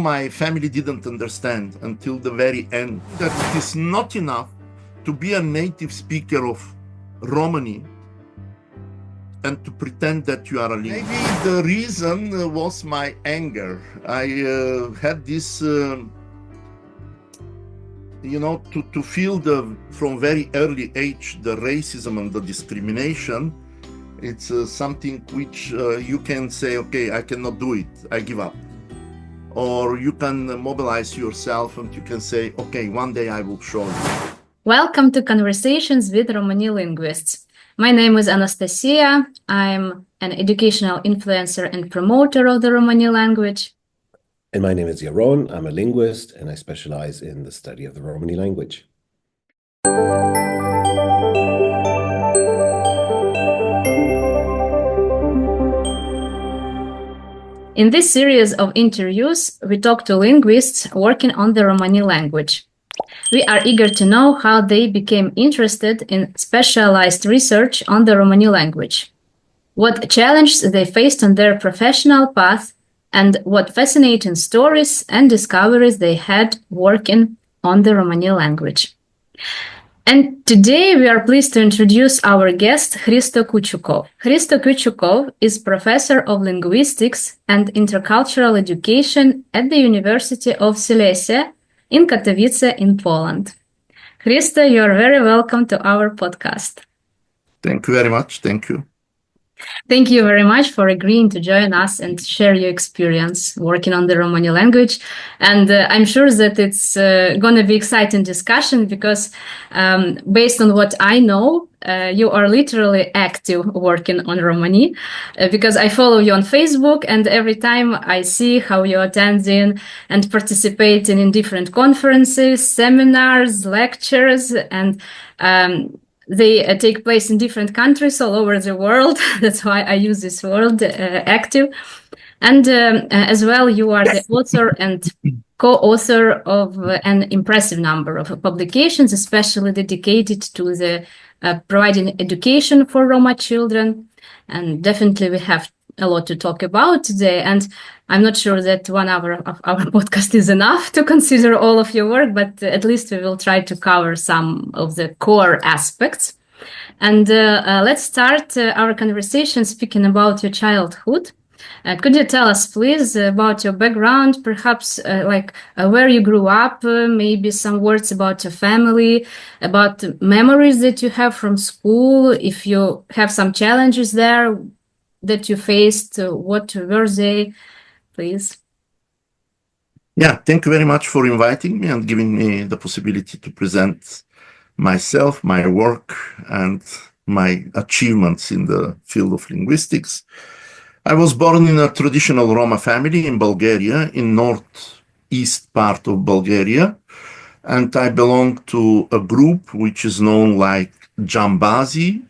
My family didn't understand until the very end that it is not enough to be a native speaker of Romani and to pretend that you are a linguist. Maybe the reason was my anger. I had this, to feel from very early age, the racism and the discrimination. It's something which you can say, okay, I cannot do it, I give up. Or you can mobilize yourself and you can say, okay, one day I will show you. Welcome to Conversations with Romani Linguists. My name is Anastasiia. I'm an educational influencer and promoter of the Romani language. And my name is Yaron. I'm a linguist and I specialize in the study of the Romani language. In this series of interviews, we talk to linguists working on the Romani language. We are eager to know how they became interested in specialized research on the Romani language, what challenges they faced on their professional path, and what fascinating stories and discoveries they had working on the Romani language. And today we are pleased to introduce our guest, Hristo Kyuchukov. Hristo Kyuchukov is professor of linguistics and intercultural education at the University of Silesia in Katowice in Poland. Hristo, you are very welcome to our podcast. Thank you very much. Thank you. Thank you very much for agreeing to join us and share your experience working on the Romani language. And I'm sure that it's going to be exciting discussion because based on what I know, you are literally active working on Romani because I follow you on Facebook and every time I see how you're attending and participating in different conferences, seminars, lectures, and they take place in different countries all over the world. That's why I use this word, active. And as well, you are the author and co-author of an impressive number of publications, especially dedicated to the providing education for Roma children. And definitely we have a lot to talk about today. And I'm not sure that 1 hour of our podcast is enough to consider all of your work, but at least we will try to cover some of the core aspects. And let's start our conversation speaking about your childhood. Could you tell us, please, about your background, perhaps where you grew up, maybe some words about your family, about memories that you have from school, if you have some challenges there that you faced, what were they, please? Yeah, thank you very much for inviting me and giving me the possibility to present myself, my work, and my achievements in the field of linguistics. I was born in a traditional Roma family in Bulgaria, in northeast part of Bulgaria, and I belong to a group which is known like Jambazi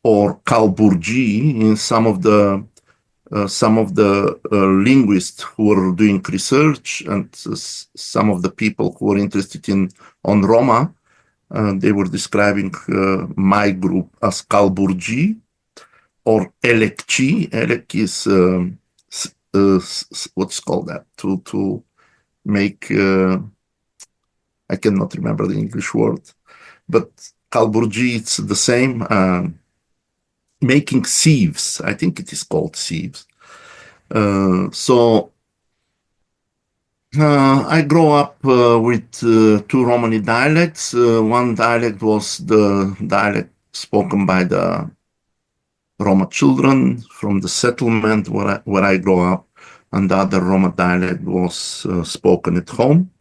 or Kalburgi in some of the linguists who were doing research and some of the people who were interested on Roma. They were describing my group as Kalburgi or Elekci. Elek is what's called that to make. I cannot remember the English word, but Kalburgi it's the same. Making sieves. I think it is called sieves. I grew up with 2 Romani dialects. One dialect was the dialect spoken by the Roma children from the settlement where I grew up, and the other Roma dialect was spoken at home.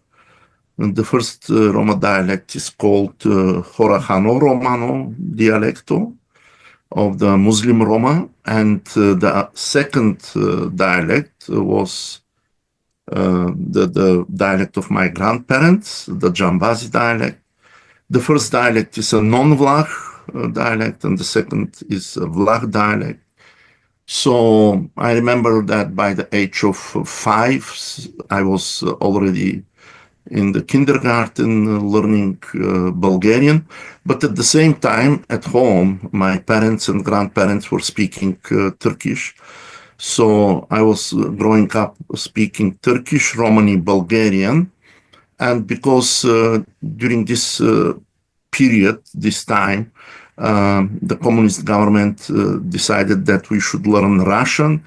And the first Roma dialect is called Horahano Romano dialecto of the Muslim Roma, and the second dialect was the dialect of my grandparents, the Jambazi dialect. The first dialect is a non-Vlah dialect, and the second is a Vlah dialect. So I remember that by the age of 5, I was already in the kindergarten learning Bulgarian, but at the same time at home, my parents and grandparents were speaking Turkish. So I was growing up speaking Turkish, Romani, Bulgarian, and because during this period, this time, the communist government decided that we should learn Russian.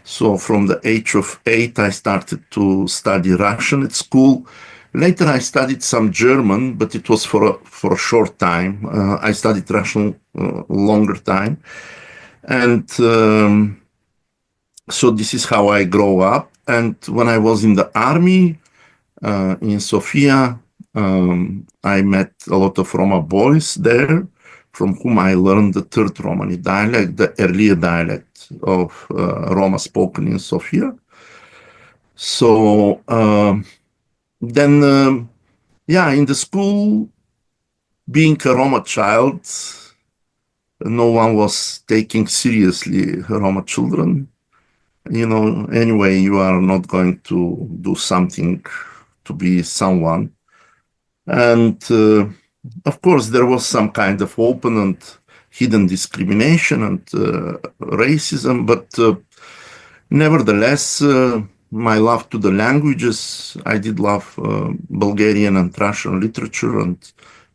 So from the age of 8, I started to study Russian at school. Later, I studied some German, but it was for a short time. I studied Russian longer time. And so this is how I grow up. And when I was in the army in Sofia, I met a lot of Roma boys there, from whom I learned the third Romani dialect, the earlier dialect of Roma spoken in Sofia. So then, yeah, in the school, being a Roma child, no one was taking seriously Roma children. You know, anyway, you are not going to do something to be someone. And of course, there was some kind of open and hidden discrimination and racism, but nevertheless, my love to the languages, I did love Bulgarian and Russian literature and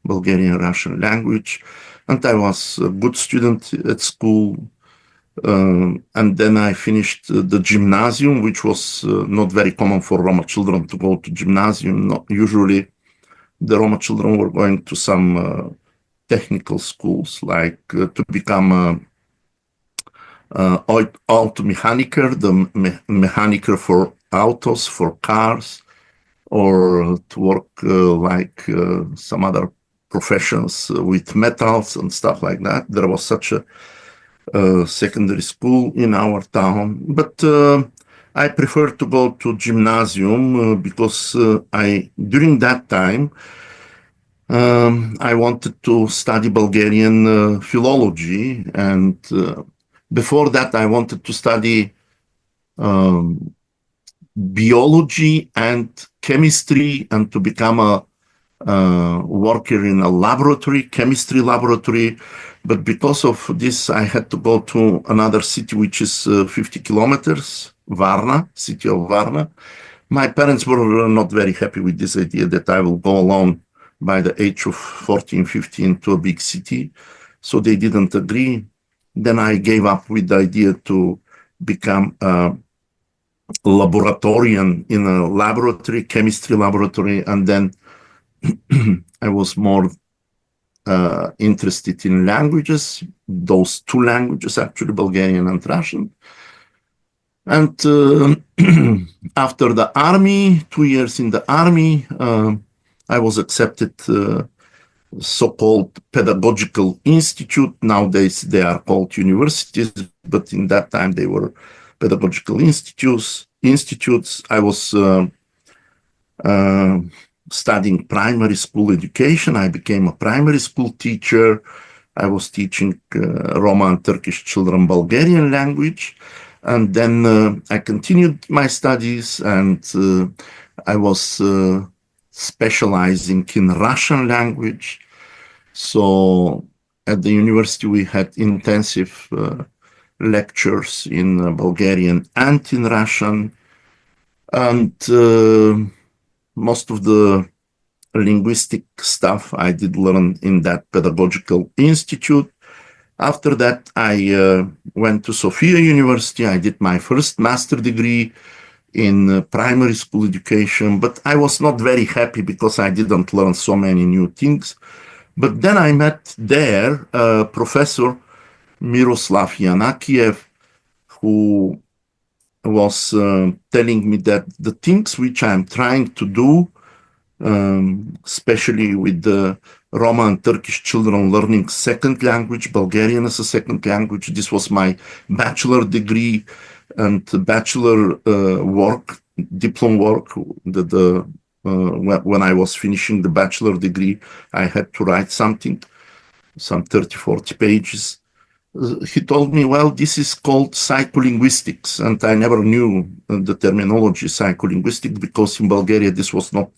Bulgarian Russian language. And I was a good student at school. And then I finished the gymnasium, which was not very common for Roma children to go to gymnasium. Not usually the Roma children were going to some technical schools, like to become auto mechaniker, the mechaniker for autos, for cars, or to work like some other professions with metals and stuff like that. There was such a secondary school in our town, but I prefer to go to gymnasium because during that time, I wanted to study Bulgarian philology, and before that, I wanted to study biology and chemistry, and to become a worker in a laboratory, chemistry laboratory. But because of this, I had to go to another city, which is 50 kilometers, Varna, city of Varna. My parents were not very happy with this idea that I will go alone by the age of 14, 15 to a big city. So they didn't agree. Then I gave up with the idea to become a laboratorian in a laboratory, chemistry laboratory. And then I was more interested in languages, those two languages, actually, Bulgarian and Russian. And after the army, 2 years in the army, I was accepted so-called pedagogical institute. Nowadays, they are called universities, but in that time, they were pedagogical institutes. I was studying primary school education. I became a primary school teacher. I was teaching Roma and Turkish children Bulgarian language. And then I continued my studies, and I was specializing in Russian language. So at the university, we had intensive lectures in Bulgarian and in Russian. And most of the linguistic stuff I did learn in that pedagogical institute. After that, I went to Sofia University. I did my first master degree in primary school education, but I was not very happy because I didn't learn so many new things. But then I met there Professor Miroslav Yanakiev, who was telling me that the things which I'm trying to do, especially with the Roma and Turkish children learning second language, Bulgarian as a second language. This was my bachelor degree and bachelor work, diploma work. When I was finishing the bachelor degree, I had to write something, some 30, 40 pages. He told me, well, this is called psycholinguistics. And I never knew the terminology psycholinguistics because in Bulgaria this was not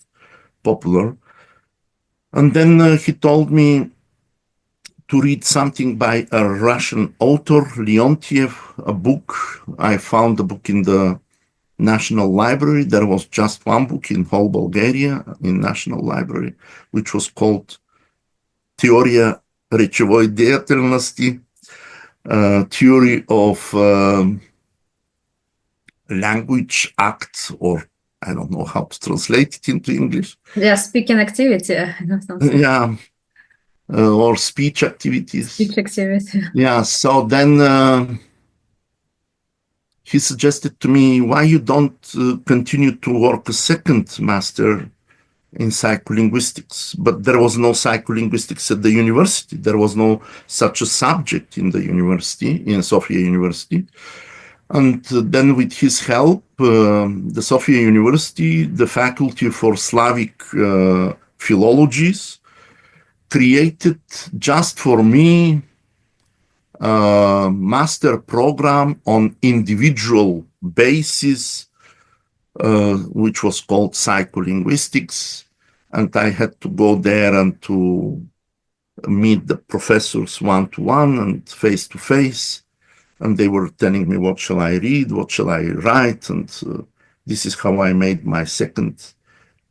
popular. And then he told me to read something by a Russian author, Leontiev, a book. I found the book in the National Library. There was just one book in whole Bulgaria in National Library, which was called Теория речевой деятельности, Theory of Language Act, or I don't know how to translate it into English. Yeah, speaking activity. Yeah, or speech activities. Speech activity. Yeah, so then he suggested to me, why you don't continue to work a second master in psycholinguistics? But there was no psycholinguistics at the university. There was no such a subject in the university, in Sofia University. And then with his help, the Sofia University, the Faculty for Slavic Philologies, created just for me a master program on individual basis, which was called Psycholinguistics. And I had to go there and to meet the professors one-to-one and face-to-face. And they were telling me, what shall I read? What shall I write? And this is how I made my second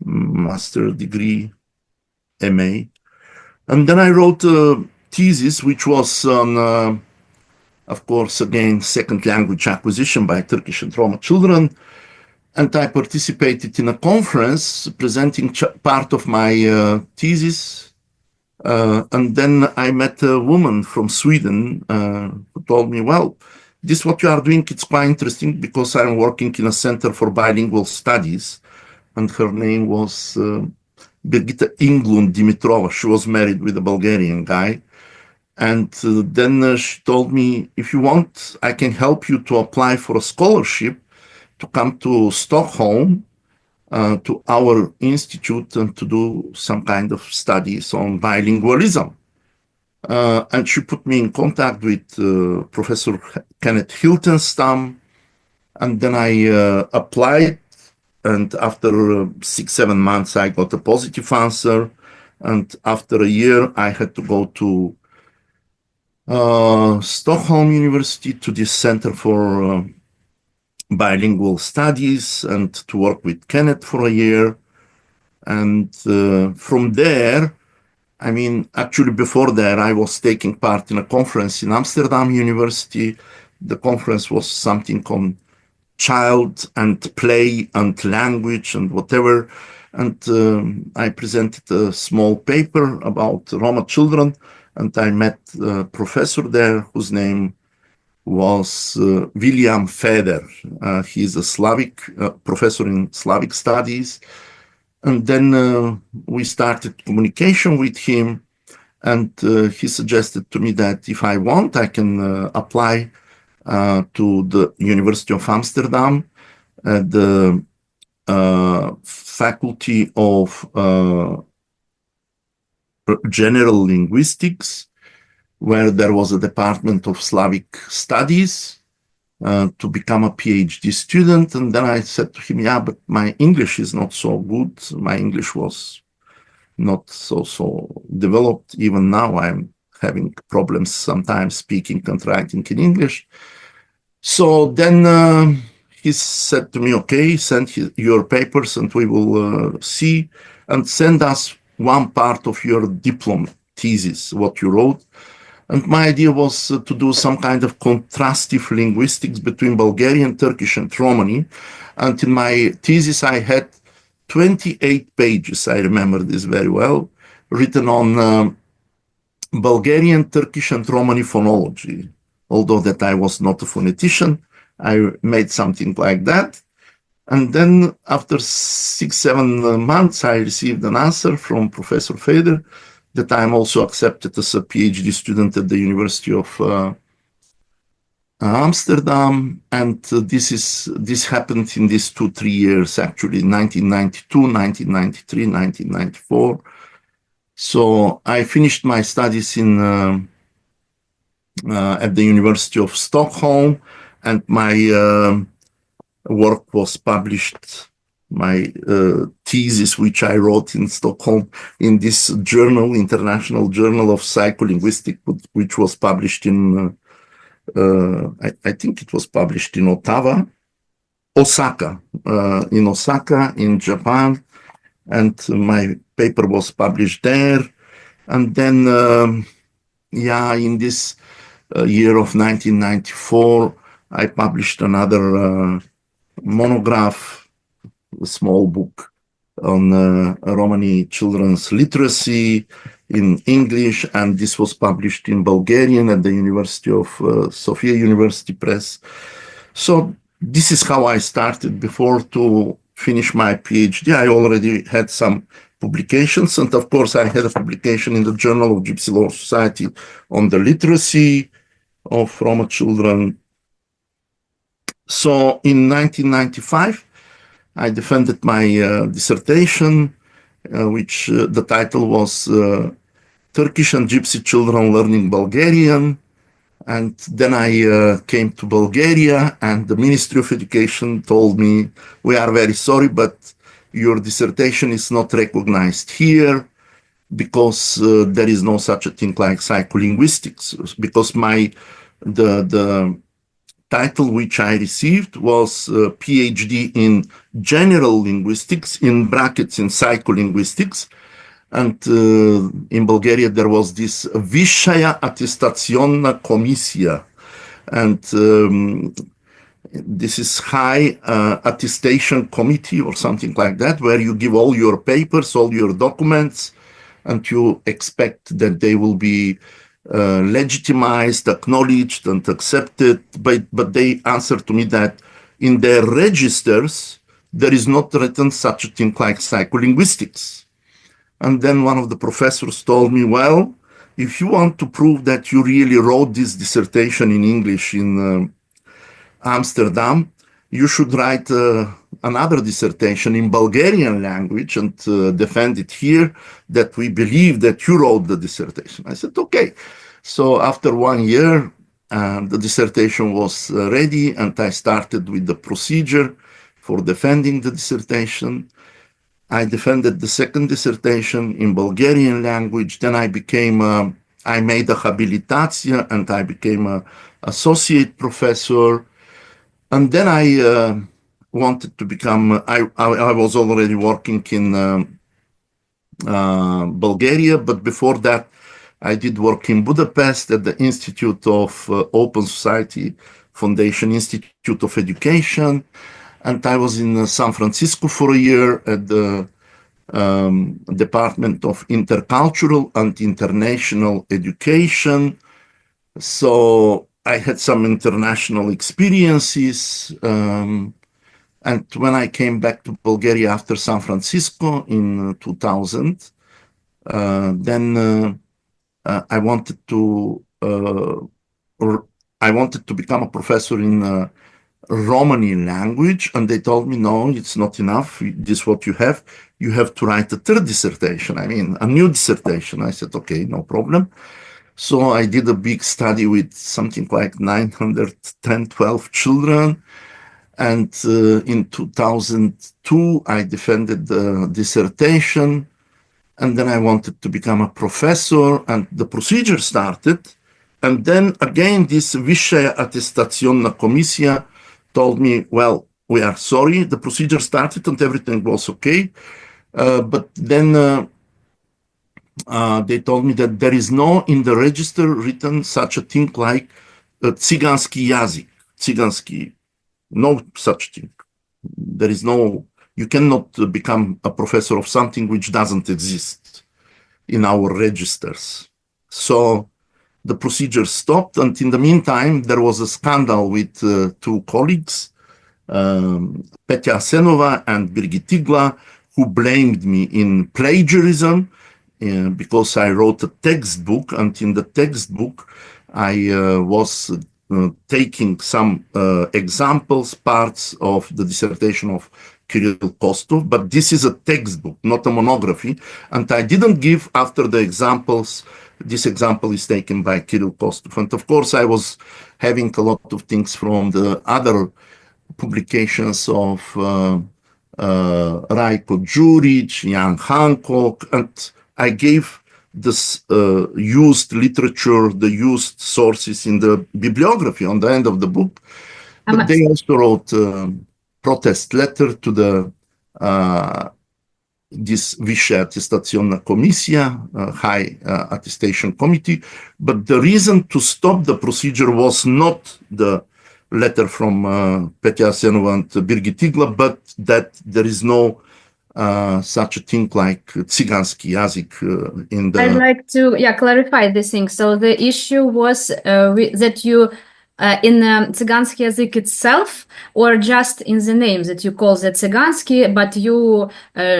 master degree, MA. And then I wrote a thesis, which was on, of course, again, second language acquisition by Turkish and Roma children. And I participated in a conference presenting part of my thesis. And then I met a woman from Sweden who told me, well, this what you are doing, it's quite interesting because I'm working in a center for bilingual studies. And her name was Birgitta Inglund Dimitrova. She was married with a Bulgarian guy. And then she told me, if you want, I can help you to apply for a scholarship to come to Stockholm, to our institute, and to do some kind of studies on bilingualism. And she put me in contact with Professor Kenneth Hiltenstam. And then I applied. And after 6-7 months, I got a positive answer. And after a year, I had to go to Stockholm University, to this Center for Bilingual Studies, and to work with Kenneth for a year. And from there, I mean, actually before that, I was taking part in a conference in Amsterdam University. The conference was something on child and play and language and whatever. And I presented a small paper about Roma children. And I met a professor there whose name was William Feder. He's a Slavic professor in Slavic studies. And then we started communication with him. And he suggested to me that if I want, I can apply to the University of Amsterdam, the Faculty of General Linguistics, where there was a department of Slavic studies, to become a PhD student. And then I said to him, yeah, but my English is not so good. My English was not so developed. Even now I'm having problems sometimes speaking and writing in English. So then he said to me, okay, send your papers and we will see, and send us one part of your diploma thesis, what you wrote. And my idea was to do some kind of contrastive linguistics between Bulgarian, Turkish, and Romani. And in my thesis, I had 28 pages, I remember this very well, written on Bulgarian, Turkish, and Romani phonology. Although that I was not a phonetician, I made something like that. And then after 6-7 months, I received an answer from Professor Feder that I'm also accepted as a PhD student at the University of Amsterdam. And this happened in these 2-3 years, actually, 1992, 1993, 1994. So I finished my studies in at the University of Stockholm, and my work was published my thesis, which I wrote in Stockholm in this journal, International Journal of Psycholinguistics, which was published in, I think it was published in Osaka, in Japan. And my paper was published there. And then, in this year of 1994, I published another monograph, a small book on Romani children's literacy in English, and this was published in Bulgarian at the University of Sofia University Press. So this is how I started. Before to finish my PhD, I already had some publications, and of course I had a publication in the Journal of Gypsy Law Society on the literacy of Roma children. So in 1995, I defended my dissertation, which the title was Turkish and Gypsy Children Learning Bulgarian. And then I came to Bulgaria, and the Ministry of Education told me, we are very sorry, but your dissertation is not recognized here because there is no such a thing like psycholinguistics, because the title which I received was Ph.D. in general linguistics, in brackets in psycholinguistics. And in Bulgaria, there was this Vishaya Attestacionna Komisija. And this is high attestation committee or something like that, where you give all your papers, all your documents, and you expect that they will be legitimized, acknowledged, and accepted. But they answered to me that in their registers, there is not written such a thing like psycholinguistics. And then one of the professors told me, well, if you want to prove that you really wrote this dissertation in English in Amsterdam, you should write another dissertation in Bulgarian language and defend it here, that we believe that you wrote the dissertation. I said, okay. So after 1 year, the dissertation was ready, and I started with the procedure for defending the dissertation. I defended the second dissertation in Bulgarian language. Then I made a habilitatia, and I became an associate professor. And then I wanted to become, I was already working in Bulgaria, but before that, I did work in Budapest at the Institute of Open Society Foundation Institute of Education. And I was in San Francisco for a year at the Department of Intercultural and International Education. So I had some international experiences. And when I came back to Bulgaria after San Francisco in 2000, then I wanted to become a professor in Romani language, and they told me, no, it's not enough. This is what you have. You have to write a third dissertation. I mean, a new dissertation. I said, okay, no problem. So I did a big study with something like 12 children. And in 2002, I defended the dissertation. And then I wanted to become a professor, and the procedure started. And then again, this Vishaya Attestacionna Komisija told me, well, we are sorry, the procedure started and everything was okay. But then they told me that there is no in the register written such a thing like Tsiganski jazyk, Tsiganski, no such thing. There is no, you cannot become a professor of something which doesn't exist in our registers. So the procedure stopped, and in the meantime, there was a scandal with two colleagues, Petya Asenova and Birgit Igla, who blamed me in plagiarism because I wrote a textbook, and in the textbook, I was taking some examples, parts of the dissertation of Kirill Kostov, but this is a textbook, not a monography, and I didn't give after the examples. This example is taken by Kirill Kostov. And of course, I was having a lot of things from the other publications of Rajko Đurić, Jan Hancock, and I gave this used literature, the used sources in the bibliography on the end of the book. But they also wrote a protest letter to the this Vyššia atestaciona komisija, High Attestation Committee. But the reason to stop the procedure was not the letter from Petja Arsenova and Birgit Igla, but that there is no such a thing like Tsiganski jazyk in the... I'd like to clarify this thing. So the issue was that you in Tsiganski jazyk itself, or just in the name that you call the Tsiganski, but you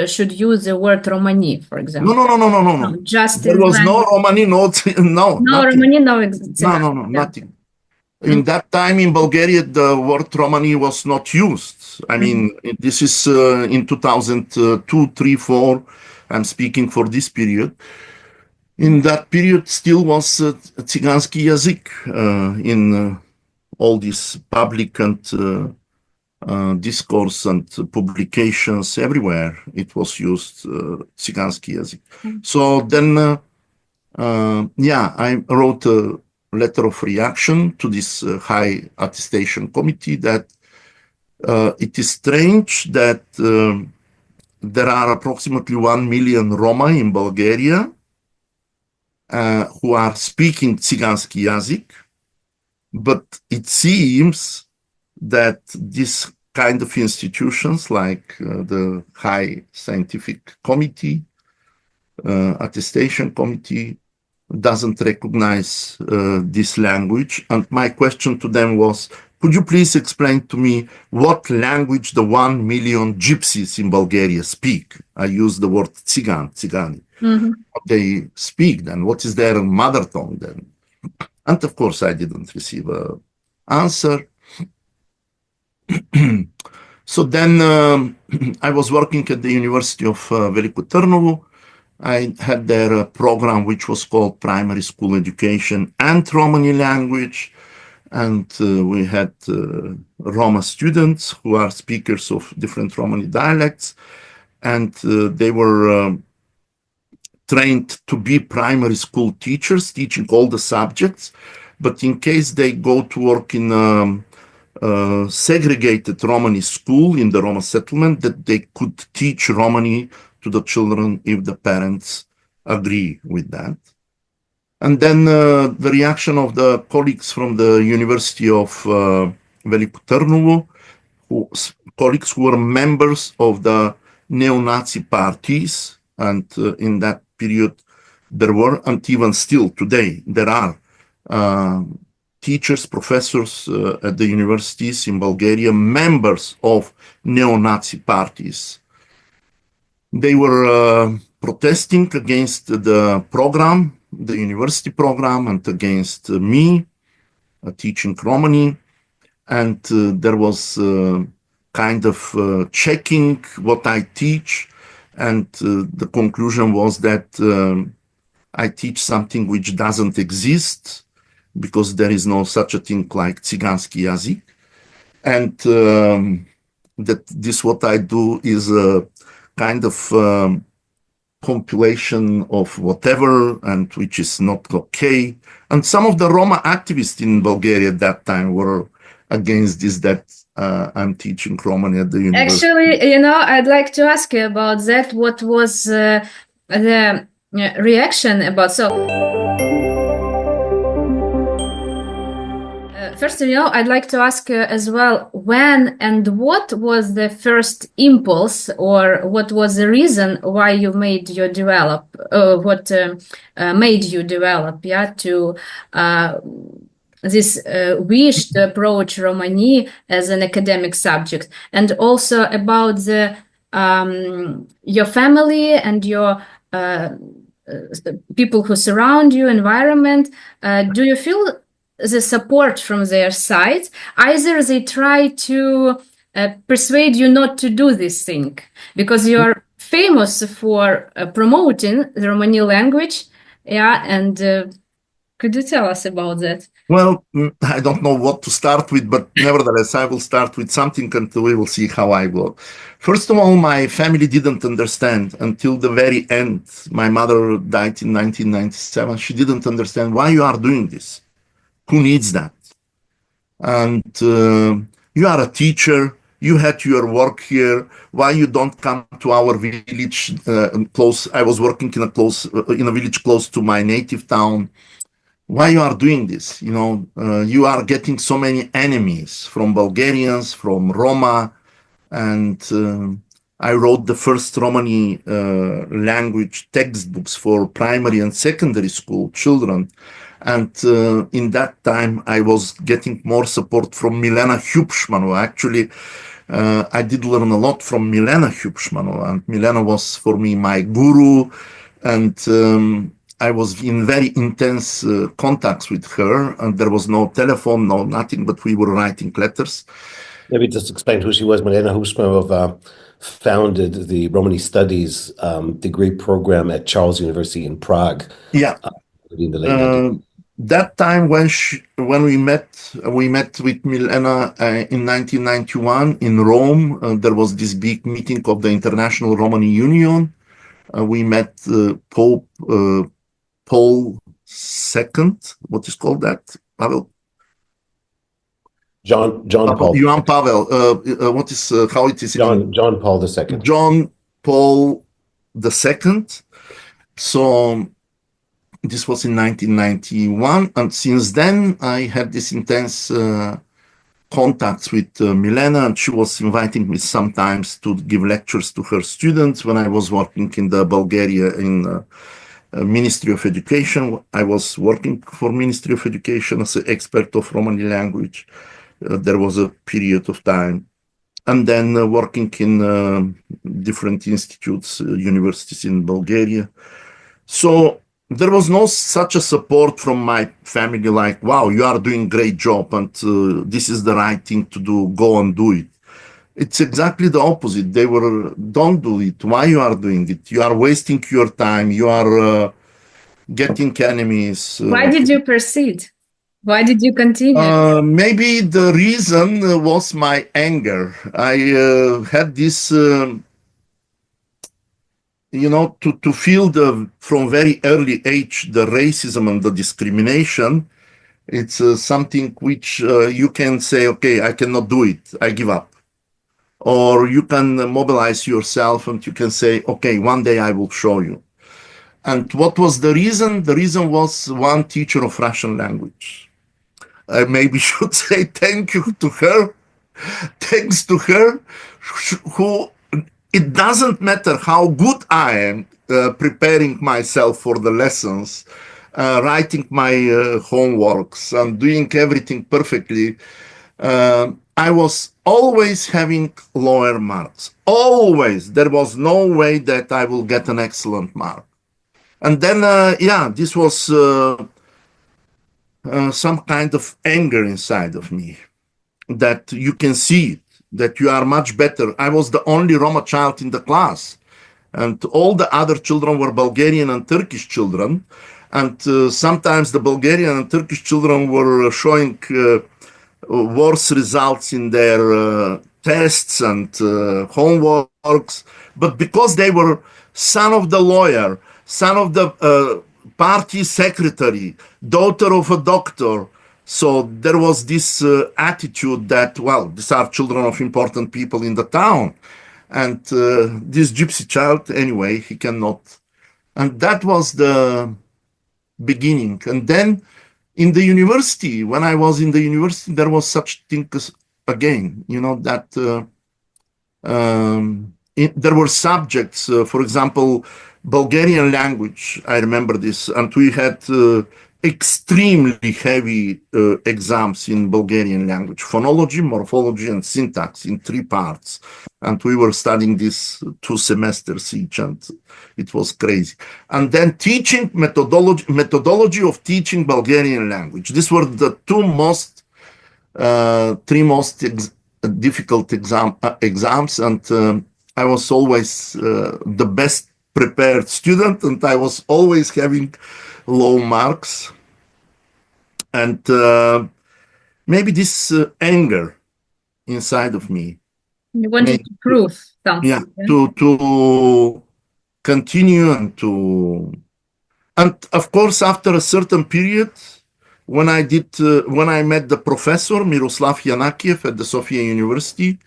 should use the word Romani, for example. No. Just there was no Romani, no Romani, no Tsiganski. No, nothing. In that time in Bulgaria, the word Romani was not used. I mean, this is in 2002, 3, 4. I'm speaking for this period. In that period, still was Tsiganski jazyk in all this public and discourse and publications everywhere. It was used Tsiganski jazyk. So then, I wrote a letter of reaction to this High Attestation Committee that it is strange that there are approximately 1 million Roma in Bulgaria who are speaking Tsiganski jazyk, but it seems that this kind of institutions like the High Scientific Committee, Attestation Committee, doesn't recognize this language. And my question to them was, could you please explain to me what language the 1 million gypsies in Bulgaria speak? I use the word Tsigani. What they speak then? What is their mother tongue then? And of course, I didn't receive an answer. So then I was working at the University of Veliko Trnovo. I had there a program which was called Primary School Education and Romani Language. And we had Roma students who are speakers of different Romani dialects. And they were trained to be primary school teachers, teaching all the subjects. But in case they go to work in a segregated Romani school in the Roma settlement, that they could teach Romani to the children if the parents agree with that. And then the reaction of the colleagues from the University of Veliko Trnovo, colleagues who were members of the neo-Nazi parties, and in that period there were, and even still today, there are teachers, professors at the universities in Bulgaria, members of neo-Nazi parties. They were protesting against the program, the university program, and against me teaching Romani. And there was kind of checking what I teach. And the conclusion was that I teach something which doesn't exist because there is no such a thing like Tsiganski jazyk. And that this what I do is a kind of compilation of whatever, and which is not okay. And some of the Roma activists in Bulgaria at that time were against this, that I'm teaching Romani at the university. Actually, I'd like to ask you about that. What was the reaction about? First, I'd like to ask as well, when and what was the first impulse, or what was the reason why you made you develop, what made you develop, to this wish to approach Romani as an academic subject, and also about the your family and your people who surround you, environment. Do you feel the support from their side? Either they try to persuade you not to do this thing, because you are famous for promoting the Romani language, and could you tell us about that? Well, I don't know what to start with, but nevertheless, I will start with something and we will see how I go. First of all, my family didn't understand until the very end. My mother died in 1997. She didn't understand why you are doing this. Who needs that? And you are a teacher. You had your work here. Why you don't come to our village close? I was working in a village close to my native town. Why you are doing this? You are getting so many enemies from Bulgarians, from Roma, and I wrote the first Romani language textbooks for primary and secondary school children. And in that time, I was getting more support from Milena Hubschmanova. Actually, I did learn a lot from Milena Hubschmanova, and Milena was for me my guru, and I was in very intense contacts with her, and there was no telephone, no nothing, but we were writing letters. Maybe just explain who she was. Milena Hubschmanova founded the Romani Studies degree program at Charles University in Prague. Yeah. In the late 90s. That time when we met with Milena in 1991 in Rome. There was this big meeting of the International Romani Union. We met Pope Paul II. What is called that? Pavel? John Paul. Johann Pavel. What is how it is? John Paul II. John Paul II. So this was in 1991, and since then I had this intense contacts with Milena, and she was inviting me sometimes to give lectures to her students when I was working in the Bulgaria in Ministry of Education. I was working for Ministry of Education as an expert of Romani language. There was a period of time, and then working in different institutes, universities in Bulgaria. So there was no such a support from my family like, wow, you are doing great job and this is the right thing to do, go and do it. It's exactly the opposite. They were, don't do it. Why you are doing it? You are wasting your time. You are getting enemies. Why did you proceed? Why did you continue? Maybe the reason was my anger. I had this... to feel from very early age, the racism and the discrimination, it's something which you can say, okay, I cannot do it, I give up. Or you can mobilize yourself and you can say, okay, one day I will show you. And what was the reason? The reason was one teacher of Russian language. I maybe should say thank you to her, thanks to her, who... It doesn't matter how good I am preparing myself for the lessons, writing my homeworks and doing everything perfectly. I was always having lower marks. Always. There was no way that I will get an excellent mark. And then, this was some kind of anger inside of me that you can see it. That you are much better. I was the only Roma child in the class, and all the other children were Bulgarian and Turkish children. And sometimes the Bulgarian and Turkish children were showing worse results in their tests and homeworks. But because they were son of the lawyer, son of the party secretary, daughter of a doctor, so there was this attitude that, well, these are children of important people in the town. And this gypsy child, anyway, he cannot. And that was the beginning. And then in the university, when I was in the university, there was such thing as, again, that there were subjects, for example, Bulgarian language, I remember this, and we had extremely heavy exams in Bulgarian language, phonology, morphology, and syntax in 3 parts. And we were studying this 2 semesters each, and it was crazy. And then teaching methodology of teaching Bulgarian language. These were the 3 most difficult exams, and I was always the best prepared student, and I was always having low marks. And maybe this anger inside of me You wanted to prove something. Yeah, to continue and of course, after a certain period, when I met the professor Miroslav Yanakiev at the Sofia University,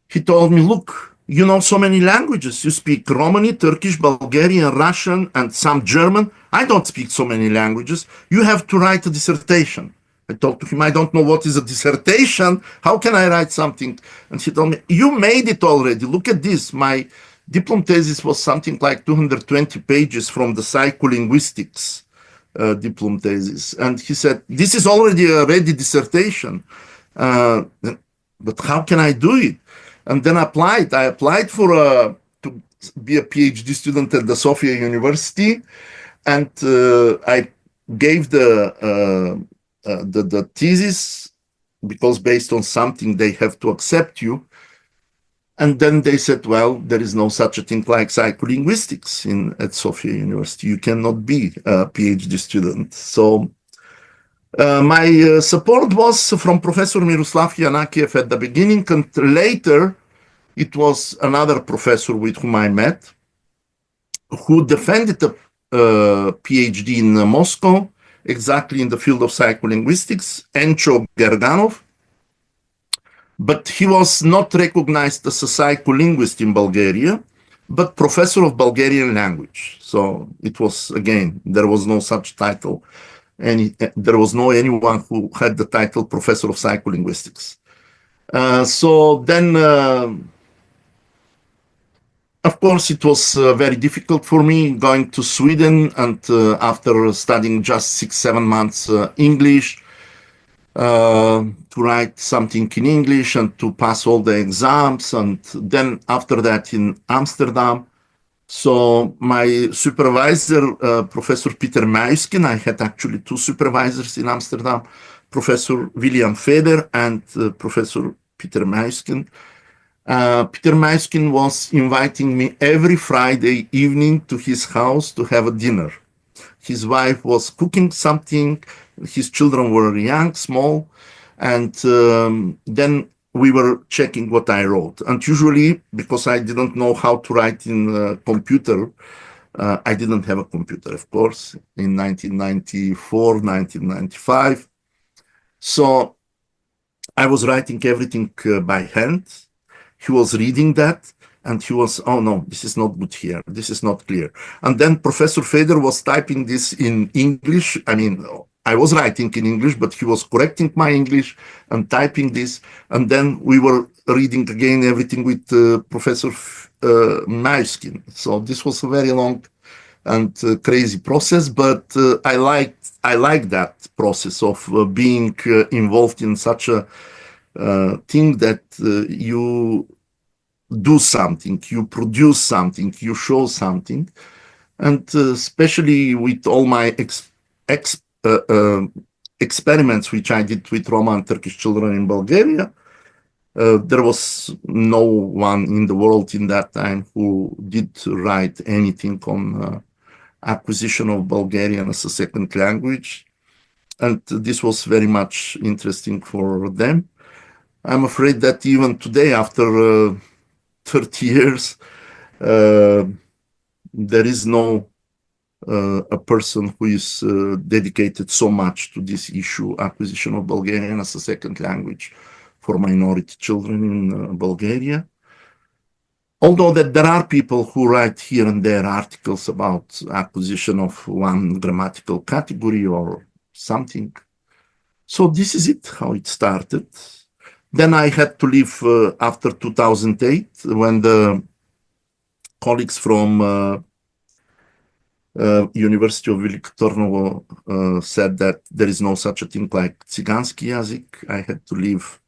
he told me, look, you know so many languages. You speak Romani, Turkish, Bulgarian, Russian, and some German. I don't speak so many languages. You have to write a dissertation. I told to him, I don't know what is a dissertation. How can I write something? And he told me, you made it already. Look at this. My diploma thesis was something like 220 pages from the Psycholinguistics diploma thesis. And he said, this is already a ready dissertation. But how can I do it? And then I applied to be a PhD student at the Sofia University, and I gave the thesis, because based on something they have to accept you. And then they said, well, there is no such a thing like psycholinguistics at Sofia University. You cannot be a PhD student. So my support was from Professor Miroslav Yanakiev at the beginning, and later it was another professor with whom I met, who defended a PhD in Moscow, exactly in the field of psycholinguistics, Encho Gerganov. But he was not recognized as a psycholinguist in Bulgaria, but professor of Bulgarian language. So it was, again, there was no such title. There was no anyone who had the title professor of psycholinguistics. So then, of course, it was very difficult for me going to Sweden, and after studying just 6-7 months English, to write something in English and to pass all the exams, and then after that in Amsterdam. So my supervisor, Professor Peter Muisken, I had actually two supervisors in Amsterdam, Professor William Feder and Professor Peter Muisken. Peter Muisken was inviting me every Friday evening to his house to have a dinner. His wife was cooking something, his children were young, small, and then we were checking what I wrote. And usually, because I didn't know how to write in a computer, I didn't have a computer, of course, in 1994, 1995. So I was writing everything by hand. He was reading that, and he was, oh no, this is not good here. This is not clear. And then Professor Feder was typing this in English. I mean, I was writing in English, but he was correcting my English and typing this. And then we were reading again everything with Professor Muisken. So this was a very long and crazy process, but I liked that process of being involved in such a thing that you do something, you produce something, you show something. And especially with all my experiments which I did with Roma and Turkish children in Bulgaria, there was no one in the world in that time who did write anything on acquisition of Bulgarian as a second language. And this was very much interesting for them. I'm afraid that even today, after 30 years, there is no a person who is dedicated so much to this issue, acquisition of Bulgarian as a second language for minority children in Bulgaria. Although that there are people who write here and there articles about acquisition of one grammatical category or something. So this is it, how it started. Then I had to leave after 2008, when the colleagues from University of Veliko Tarnovo said that there is no such a thing like Tsiganski Jazyk. I had to leave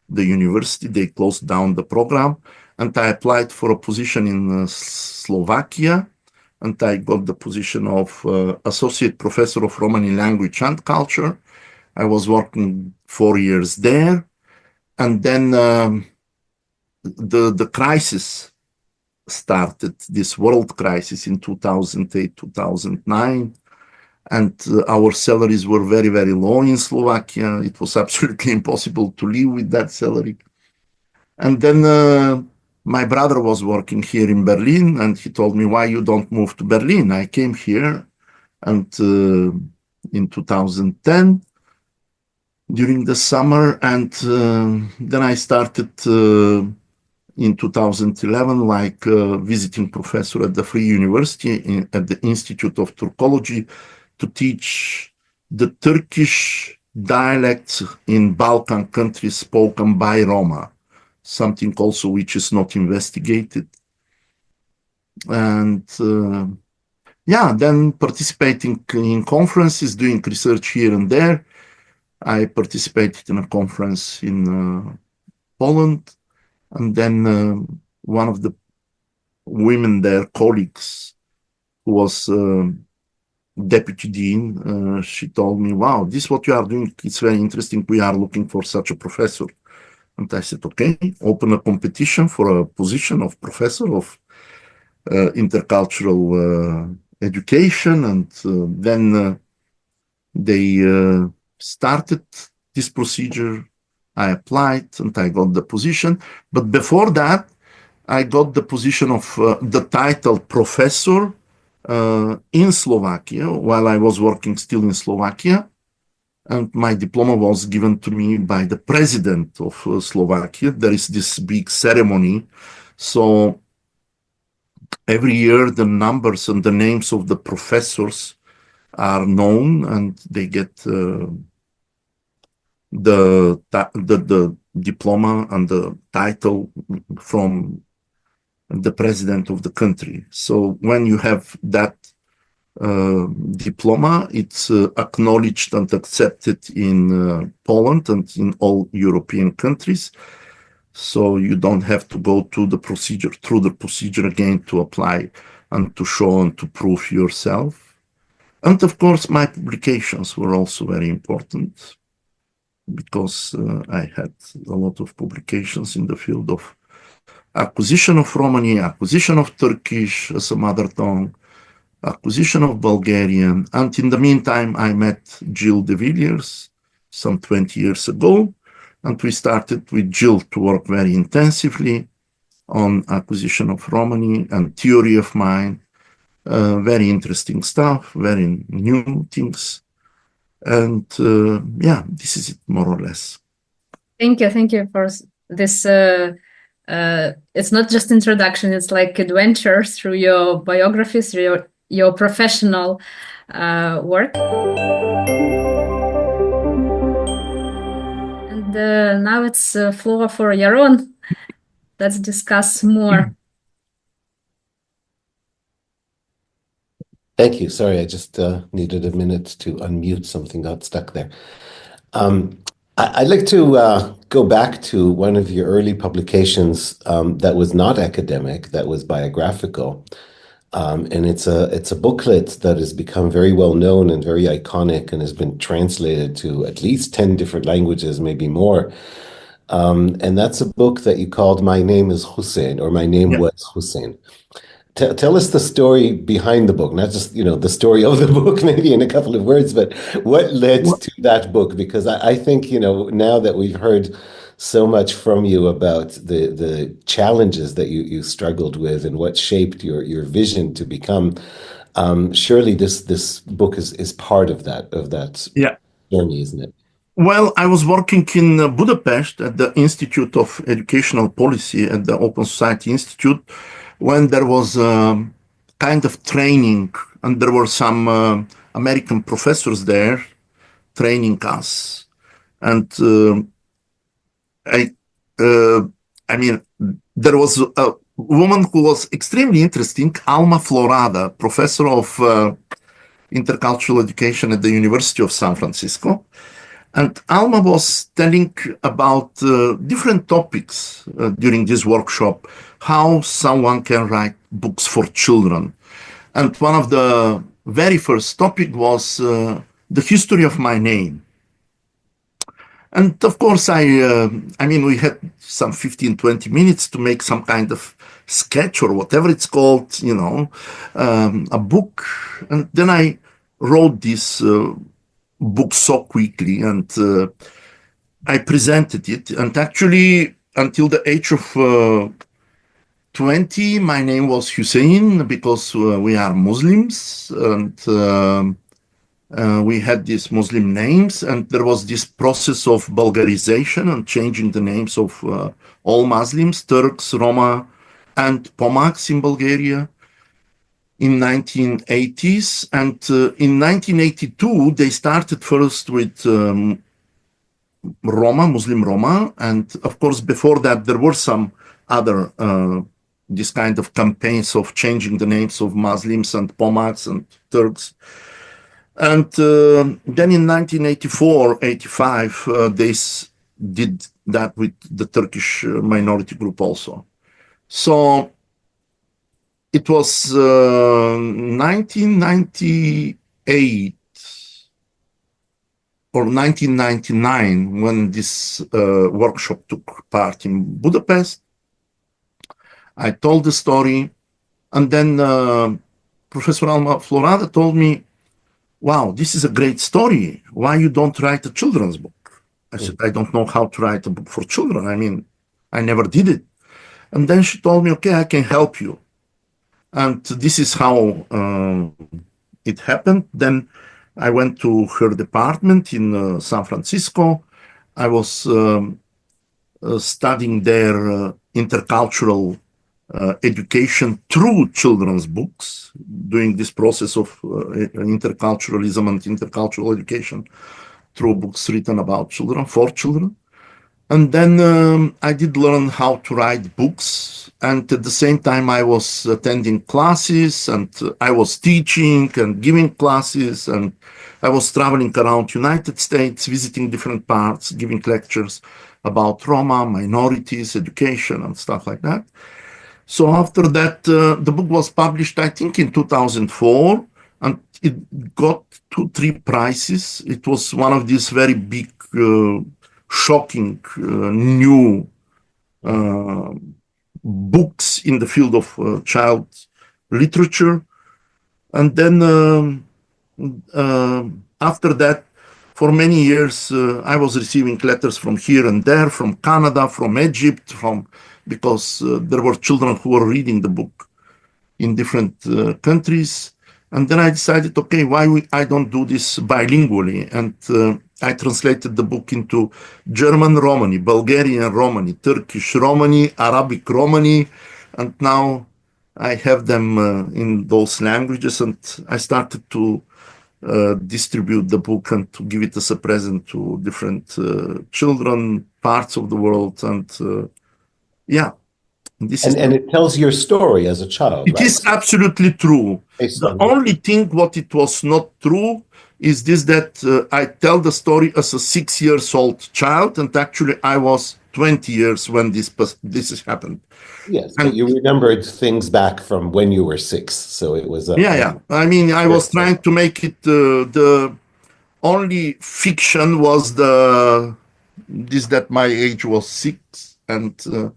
the university. They closed down the program, and I applied for a position in Slovakia, and I got the position of Associate Professor of Romani Language and Culture. I was working 4 years there, and then the crisis started, this world crisis in 2008, 2009, and our salaries were very, very low in Slovakia. It was absolutely impossible to live with that salary. And then my brother was working here in Berlin, and he told me, why you don't move to Berlin? I came here, and in 2010, during the summer, and then I started in 2011, like visiting professor at the Free University at the Institute of Turkology to teach the Turkish dialects in Balkan countries spoken by Roma, something also which is not investigated. And yeah, then participating in conferences, doing research here and there. I participated in a conference in Poland, and then one of the women there, colleagues, who was deputy dean, she told me, wow, this is what you are doing. It's very interesting. We are looking for such a professor. And I said, okay, open a competition for a position of professor of intercultural education. And then they started this procedure. I applied and I got the position. But before that, I got the position of the title professor in Slovakia while I was working still in Slovakia. And my diploma was given to me by the president of Slovakia. There is this big ceremony. So every year the numbers and the names of the professors are known, and they get the diploma and the title from the president of the country. So when you have that diploma, it's acknowledged and accepted in Poland and in all European countries. So you don't have to go through the procedure again to apply and to show and to prove yourself. And of course, my publications were also very important, because I had a lot of publications in the field of acquisition of Romani, acquisition of Turkish as a mother tongue, acquisition of Bulgarian. And in the meantime, I met Jill de Villiers some 20 years ago, and we started with Jill to work very intensively on acquisition of Romani and theory of mind. Very interesting stuff, very new things. And yeah, this is it more or less. Thank you for this. It's not just introduction, it's like adventure through your biography, through your professional work. And now it's floor for Yaron. Let's discuss more. Thank you. Sorry, I just needed a minute to unmute. Something got stuck there. I'd like to go back to one of your early publications that was not academic, that was biographical. And it's a booklet that has become very well known and very iconic and has been translated to at least 10 different languages, maybe more. And that's a book that you called My Name is Hussein, or My Name Was Hussein. Tell us the story behind the book, not just, the story of the book, maybe in a couple of words, but what led to that book? Because I think, now that we've heard so much from you about the challenges that you struggled with and what shaped your vision to become, surely this book is part of that journey, isn't it? Well, I was working in Budapest at the Institute of Educational Policy at the Open Society Institute, when there was kind of training, and there were some American professors there training us. And I mean, there was a woman who was extremely interesting, Alma Florada, professor of intercultural education at the University of San Francisco. And Alma was telling about different topics during this workshop, how someone can write books for children. And one of the very first topic was the history of my name. And of course, we had some 15, 20 minutes to make some kind of sketch or whatever it's called, a book. And then I wrote this book so quickly, and I presented it. And actually, until the age of 20, my name was Hussein because we are Muslims, and we had these Muslim names, and there was this process of Bulgarization and changing the names of all Muslims, Turks, Roma, and Pomaks in Bulgaria in 1980s. And in 1982, they started first with Roma, Muslim Roma. And of course, before that, there were some other this kind of campaigns of changing the names of Muslims and Pomaks and Turks. And then in 1984, 85, they did that with the Turkish minority group also. So it was 1998 or 1999 when this workshop took part in Budapest. I told the story, and then Professor Alma Florada told me, wow, this is a great story. Why you don't write a children's book? I said, I don't know how to write a book for children. I mean, I never did it. And then she told me, okay, I can help you. And this is how it happened. Then I went to her department in San Francisco. I was studying there intercultural education through children's books, doing this process of interculturalism and intercultural education through books written about children, for children. And then I did learn how to write books. And at the same time, I was attending classes, and I was teaching and giving classes, and I was traveling around United States, visiting different parts, giving lectures about Roma, minorities, education, and stuff like that. So after that, the book was published, I think, in 2004, and it got 2-3 prizes. It was one of these very big, shocking, new books in the field of child literature. And then after that, for many years, I was receiving letters from here and there, from Canada, from Egypt, because there were children who were reading the book in different countries. And then I decided, okay, why I don't do this bilingually? And I translated the book into German Romani, Bulgarian Romani, Turkish Romani, Arabic Romani, and now I have them in those languages. And I started to distribute the book and to give it as a present to different children, parts of the world, and yeah. And it tells your story as a child, It right? is absolutely true. The only thing what it was not true is this, that I tell the story as a 6-year-old child, and actually I was 20 years when this has happened. Yes, but you remembered things back from when you were 6, so it was yeah. I mean, I was trying to make it the only fiction was that my age was 6, and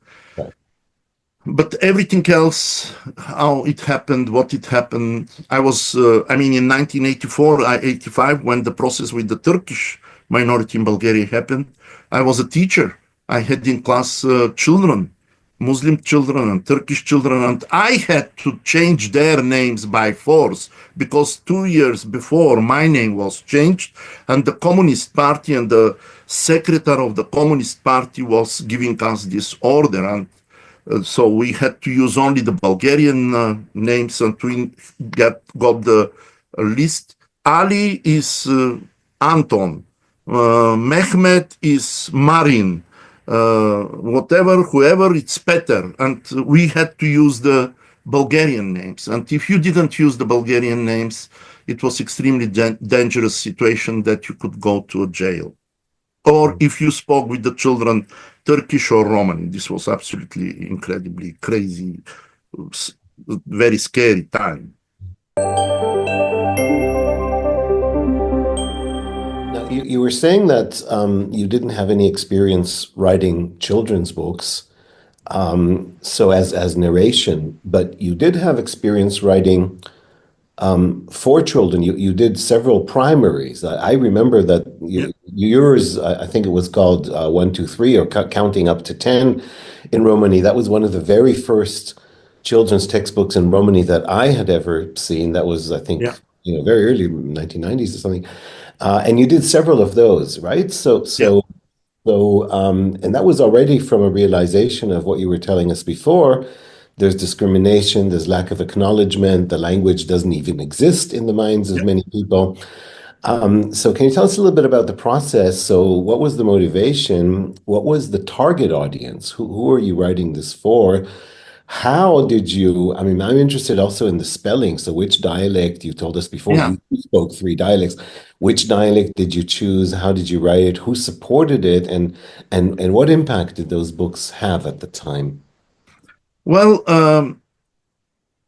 but everything else, how it happened, what it happened. I was, in 1984, 85, when the process with the Turkish minority in Bulgaria happened, I was a teacher. I had in class children, Muslim children and Turkish children, and I had to change their names by force, because 2 years before my name was changed, and the Communist Party and the secretary of the Communist Party was giving us this order, and so we had to use only the Bulgarian names, and we got the list. Ali is Anton, Mehmet is Marin, whoever, it's Peter, and we had to use the Bulgarian names. And if you didn't use the Bulgarian names, it was extremely dangerous situation that you could go to a jail. Or if you spoke with the children Turkish or Romani, this was absolutely incredibly crazy, very scary time. Now, you were saying that you didn't have any experience writing children's books, so as narration, but you did have experience writing for children. You did several primaries. I remember that yours, I think it was called 1, 2, 3, or counting up to 10 in Romani. That was one of the very first children's textbooks in Romani that I had ever seen. That was, I think, very early, 1990s or something. And you did several of those, right? And that was already from a realization of what you were telling us before. There's discrimination, there's lack of acknowledgement, the language doesn't even exist in the minds of many people. So can you tell us a little bit about the process? So what was the motivation? What was the target audience? Who are you writing this for? How did you, I mean, I'm interested also in the spelling. So which dialect, you told us before, you spoke 3 dialects. Which dialect did you choose? How did you write it? Who supported it? And what impact did those books have at the time? Well,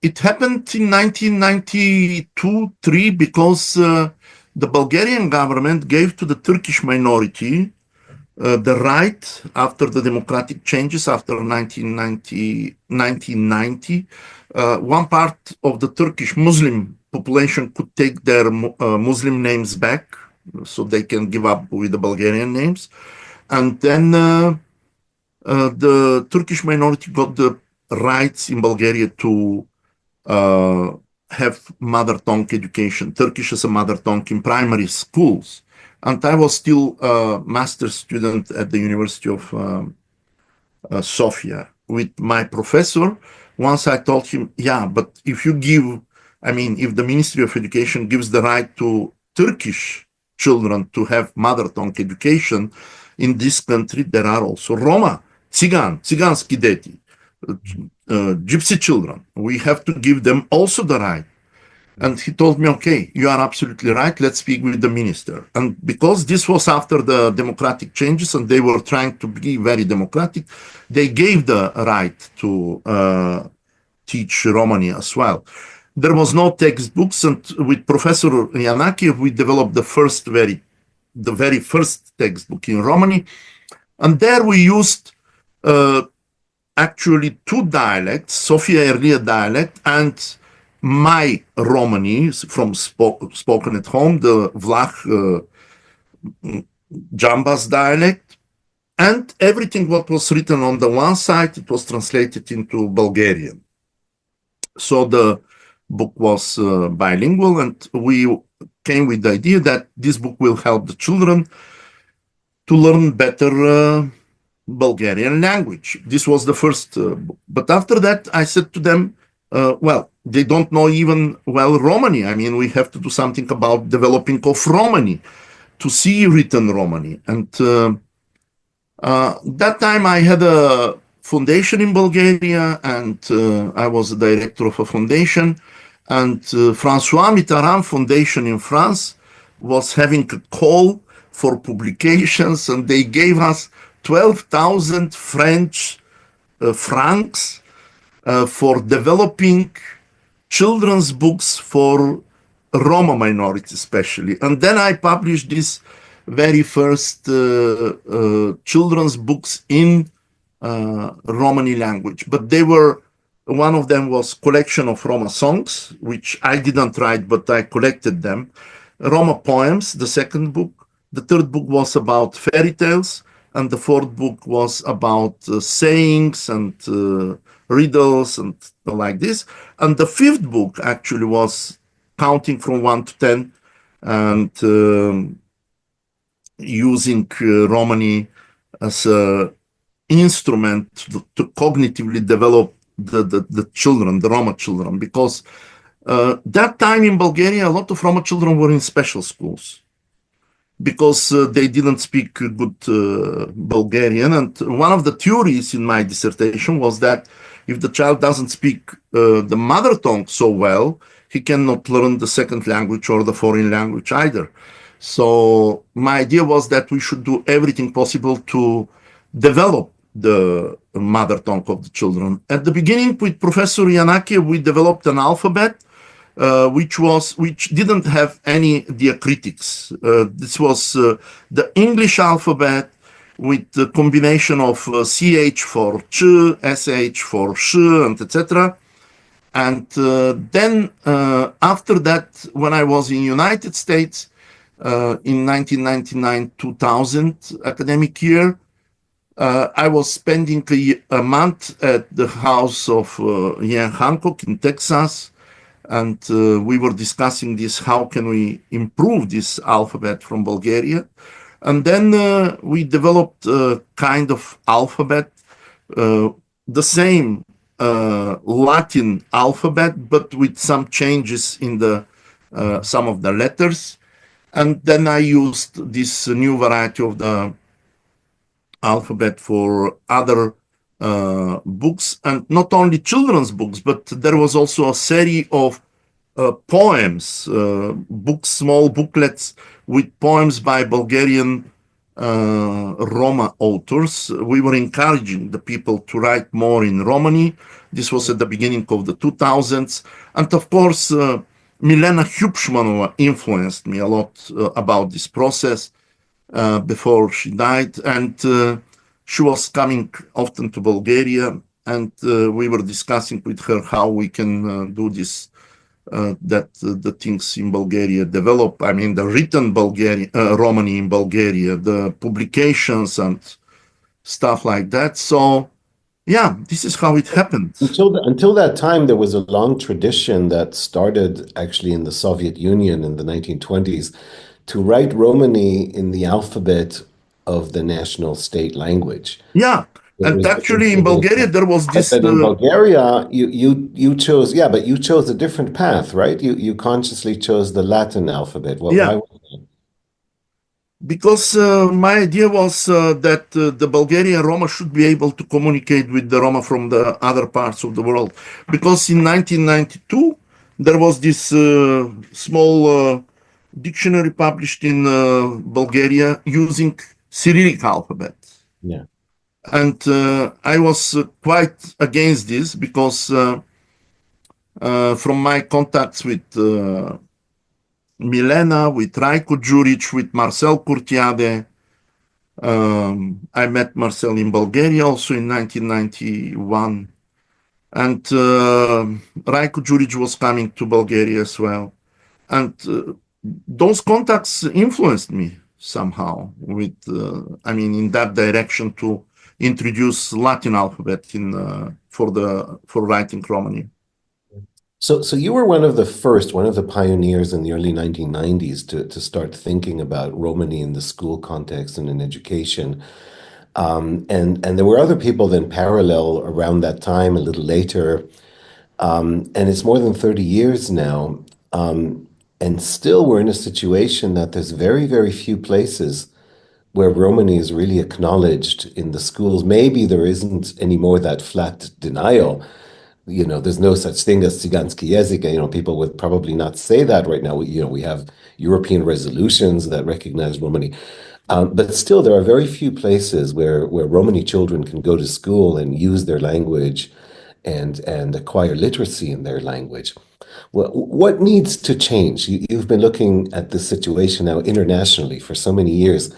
it happened in 1992-3 because the Bulgarian government gave to the Turkish minority the right, after the democratic changes after 1990, one part of the Turkish Muslim population could take their Muslim names back, so they can give up with the Bulgarian names. And then the Turkish minority got the rights in Bulgaria to have mother tongue education, Turkish as a mother tongue in primary schools. And I was still a master's student at the University of Sofia with my professor. Once I told him, but if you give, if the Ministry of Education gives the right to Turkish children to have mother tongue education, in this country there are also Roma, Tsiganski deti, gypsy children. We have to give them also the right. And he told me, okay, you are absolutely right. Let's speak with the minister. And because this was after the democratic changes and they were trying to be very democratic, they gave the right to teach Romani as well. There was no textbooks, and with Professor Yanakiev, we developed the very first textbook in Romani. And there we used actually 2 dialects, Sofia Erlia dialect and my Romani from spoken at home, the Vlah Jambas dialect, and everything what was written on the one side, it was translated into Bulgarian. So the book was bilingual, and we came with the idea that this book will help the children to learn better Bulgarian language. This was the first book. But after that, I said to them, they don't know even Romani. We have to do something about developing of Romani, to see written Romani. And that time I had a foundation in Bulgaria, and I was the director of a foundation. And François Mitterrand Foundation in France was having a call for publications, and they gave us 12,000 French francs for developing children's books for Roma minority especially. And then I published this very first children's books in Romani language. But one of them was collection of Roma songs, which I didn't write, but I collected them. Roma poems, the second book. The third book was about fairy tales. And the fourth book was about sayings and riddles and like this. And the fifth book actually was counting from 1 to 10 and using Romani as an instrument to cognitively develop the children, the Roma children. Because that time in Bulgaria, a lot of Roma children were in special schools, because they didn't speak good Bulgarian. And one of the theories in my dissertation was that if the child doesn't speak the mother tongue so well, he cannot learn the second language or the foreign language either. So my idea was that we should do everything possible to develop the mother tongue of the children. At the beginning, with Professor Yanakiev, we developed an alphabet which didn't have any diacritics. This was the English alphabet with the combination of CH for ch, SH for sh, and etc. And then after that, when I was in United States in 1999-2000 academic year, I was spending a month at the house of Ian Hancock in Texas, and we were discussing this, how can we improve this alphabet from Bulgaria? And then we developed a kind of alphabet, the same Latin alphabet, but with some changes in the some of the letters. And then I used this new variety of the alphabet for other books, and not only children's books, but there was also a series of poems, books, small booklets with poems by Bulgarian Roma authors. We were encouraging the people to write more in Romani. This was at the beginning of the 2000s. And of course, Milena Hubschmanova influenced me a lot about this process before she died. And she was coming often to Bulgaria, and we were discussing with her how we can do this, that the things in Bulgaria develop. I mean, the written Bulgarian Romani in Bulgaria, the publications and stuff like that. So, yeah, this is how it happened. Until that time, there was a long tradition that started actually in the Soviet Union in the 1920s to write Romani in the alphabet of the national state language. Yeah, and actually in Bulgaria there was this. But in Bulgaria, you chose, yeah, but you chose a different path, right? You consciously chose the Latin alphabet. Yeah. Why was that? Because my idea was that the Bulgarian Roma should be able to communicate with the Roma from the other parts of the world. Because in 1992 there was this small dictionary published in Bulgaria using Cyrillic alphabet. Yeah. And I was quite against this because from my contacts with Milena, with Rajko Đurić, with Marcel Curtiade, I met Marcel in Bulgaria also in 1991. And Rajko Đurić was coming to Bulgaria as well. And those contacts influenced me somehow with, I mean, in that direction to introduce Latin alphabet in for writing Romani. So you were one of the pioneers in the early 1990s to start thinking about Romani in the school context and in education. And there were other people then parallel around that time, a little later. And it's more than 30 years now. And still we're in a situation that there's very, very few places where Romani is really acknowledged in the schools. Maybe there isn't anymore that flat denial. You know, there's no such thing as Tsiganski Jezik. You know, people would probably not say that right now. We have European resolutions that recognize Romani. But still, there are very few places where Romani children can go to school and use their language and acquire literacy in their language. Well, what needs to change? You've been looking at this situation now internationally for so many years.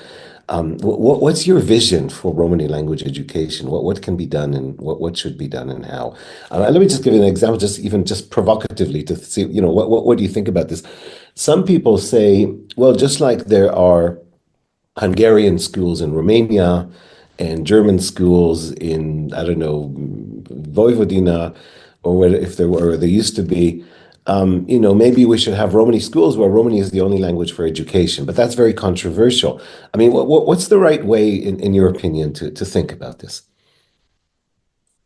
What's your vision for Romani language education? What can be done and what should be done and how? Let me just give you an example, just provocatively to see, what do you think about this? Some people say, well, just like there are Hungarian schools in Romania and German schools in, I don't know, Vojvodina, or if there used to be, maybe we should have Romani schools where Romani is the only language for education, but that's very controversial. I mean, what's the right way, in your opinion, to think about this?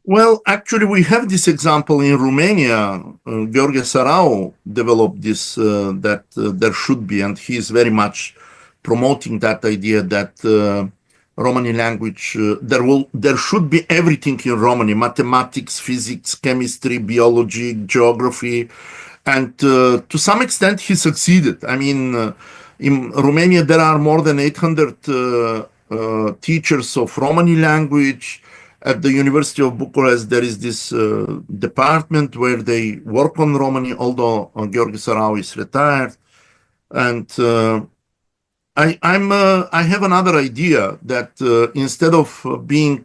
Well, actually, we have this example in Romania. Gheorghe Sarau developed this, that there should be, and he is very much promoting that idea that Romani language, there should be everything in Romani: mathematics, physics, chemistry, biology, geography. And to some extent, he succeeded. I mean, in Romania, there are more than 800 teachers of Romani language. At the University of Bucharest, there is this department where they work on Romani, although Gheorghe Sarau is retired. And I have another idea that instead of being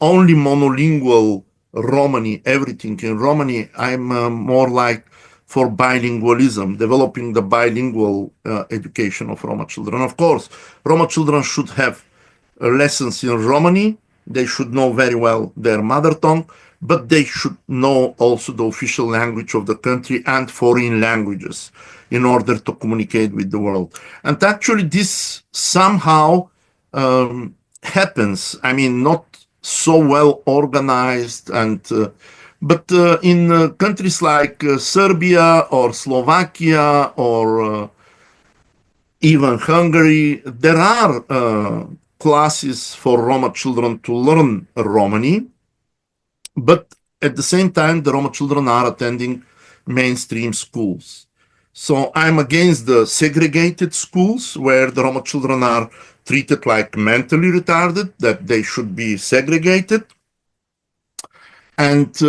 only monolingual Romani, everything in Romani. I'm more like for bilingualism, developing the bilingual education of Roma children. Of course, Roma children should have lessons in Romani. They should know very well their mother tongue, but they should know also the official language of the country and foreign languages in order to communicate with the world. And actually, this somehow happens. I mean, not so well organized, and but in countries like Serbia or Slovakia or even Hungary, there are classes for Roma children to learn Romani, but at the same time, the Roma children are attending mainstream schools. So I'm against the segregated schools where the Roma children are treated like mentally retarded, that they should be segregated. And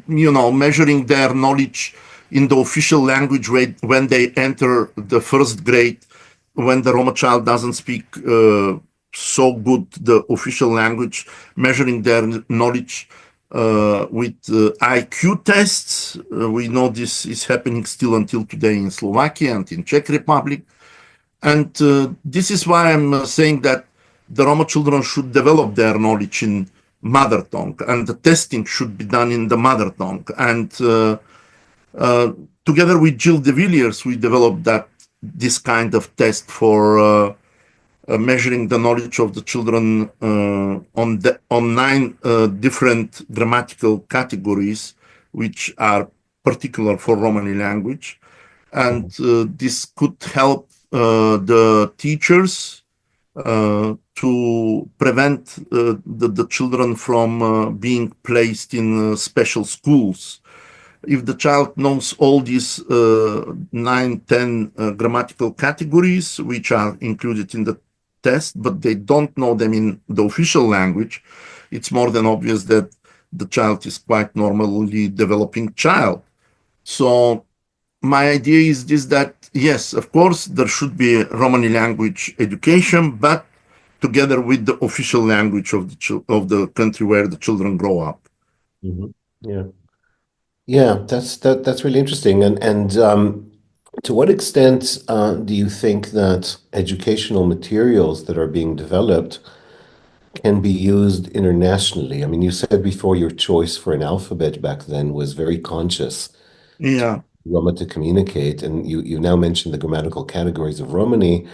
measuring their knowledge in the official language when they enter the first grade, when the Roma child doesn't speak so good the official language, measuring their knowledge with IQ tests. We know this is happening still until today in Slovakia and in Czech Republic. And this is why I'm saying that the Roma children should develop their knowledge in mother tongue, and the testing should be done in the mother tongue. And together with Jill de Villiers, we developed this kind of test for measuring the knowledge of the children on 9 different grammatical categories, which are particular for Romani language. And this could help the teachers to prevent the children from being placed in special schools. If the child knows all these 9, 10 grammatical categories, which are included in the test, but they don't know them in the official language, it's more than obvious that the child is quite normally developing child. So my idea is this, that yes, of course, there should be Romani language education, but together with the official language of the country where the children grow up. Mm-hmm. Yeah. Yeah, that's really interesting. And to what extent do you think that educational materials that are being developed can be used internationally? I mean, you said before your choice for an alphabet back then was very conscious. Yeah. Roma to communicate, and you now mentioned the grammatical categories of Romani,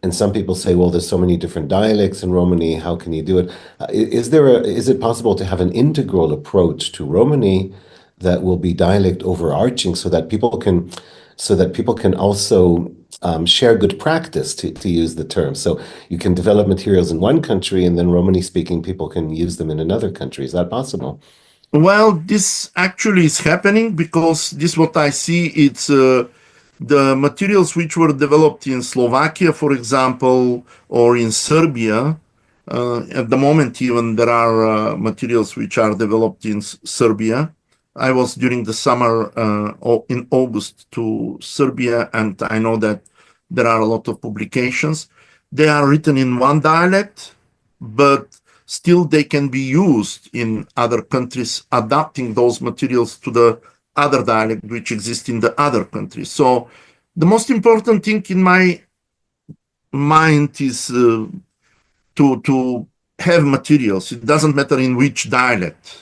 and some people say, well, there's so many different dialects in Romani, how can you do it? Is it possible to have an integral approach to Romani that will be dialect overarching so that people can also share good practice, to use the term? So you can develop materials in one country and then Romani speaking people can use them in another country. Is that possible? Well, this actually is happening, because this what I see, it's the materials which were developed in Slovakia, for example, or in Serbia. At the moment, even there are materials which are developed in Serbia. I was during the summer in August to Serbia, and I know that there are a lot of publications. They are written in one dialect, but still they can be used in other countries, adapting those materials to the other dialect which exists in the other countries. So the most important thing in my mind is to have materials. It doesn't matter in which dialect.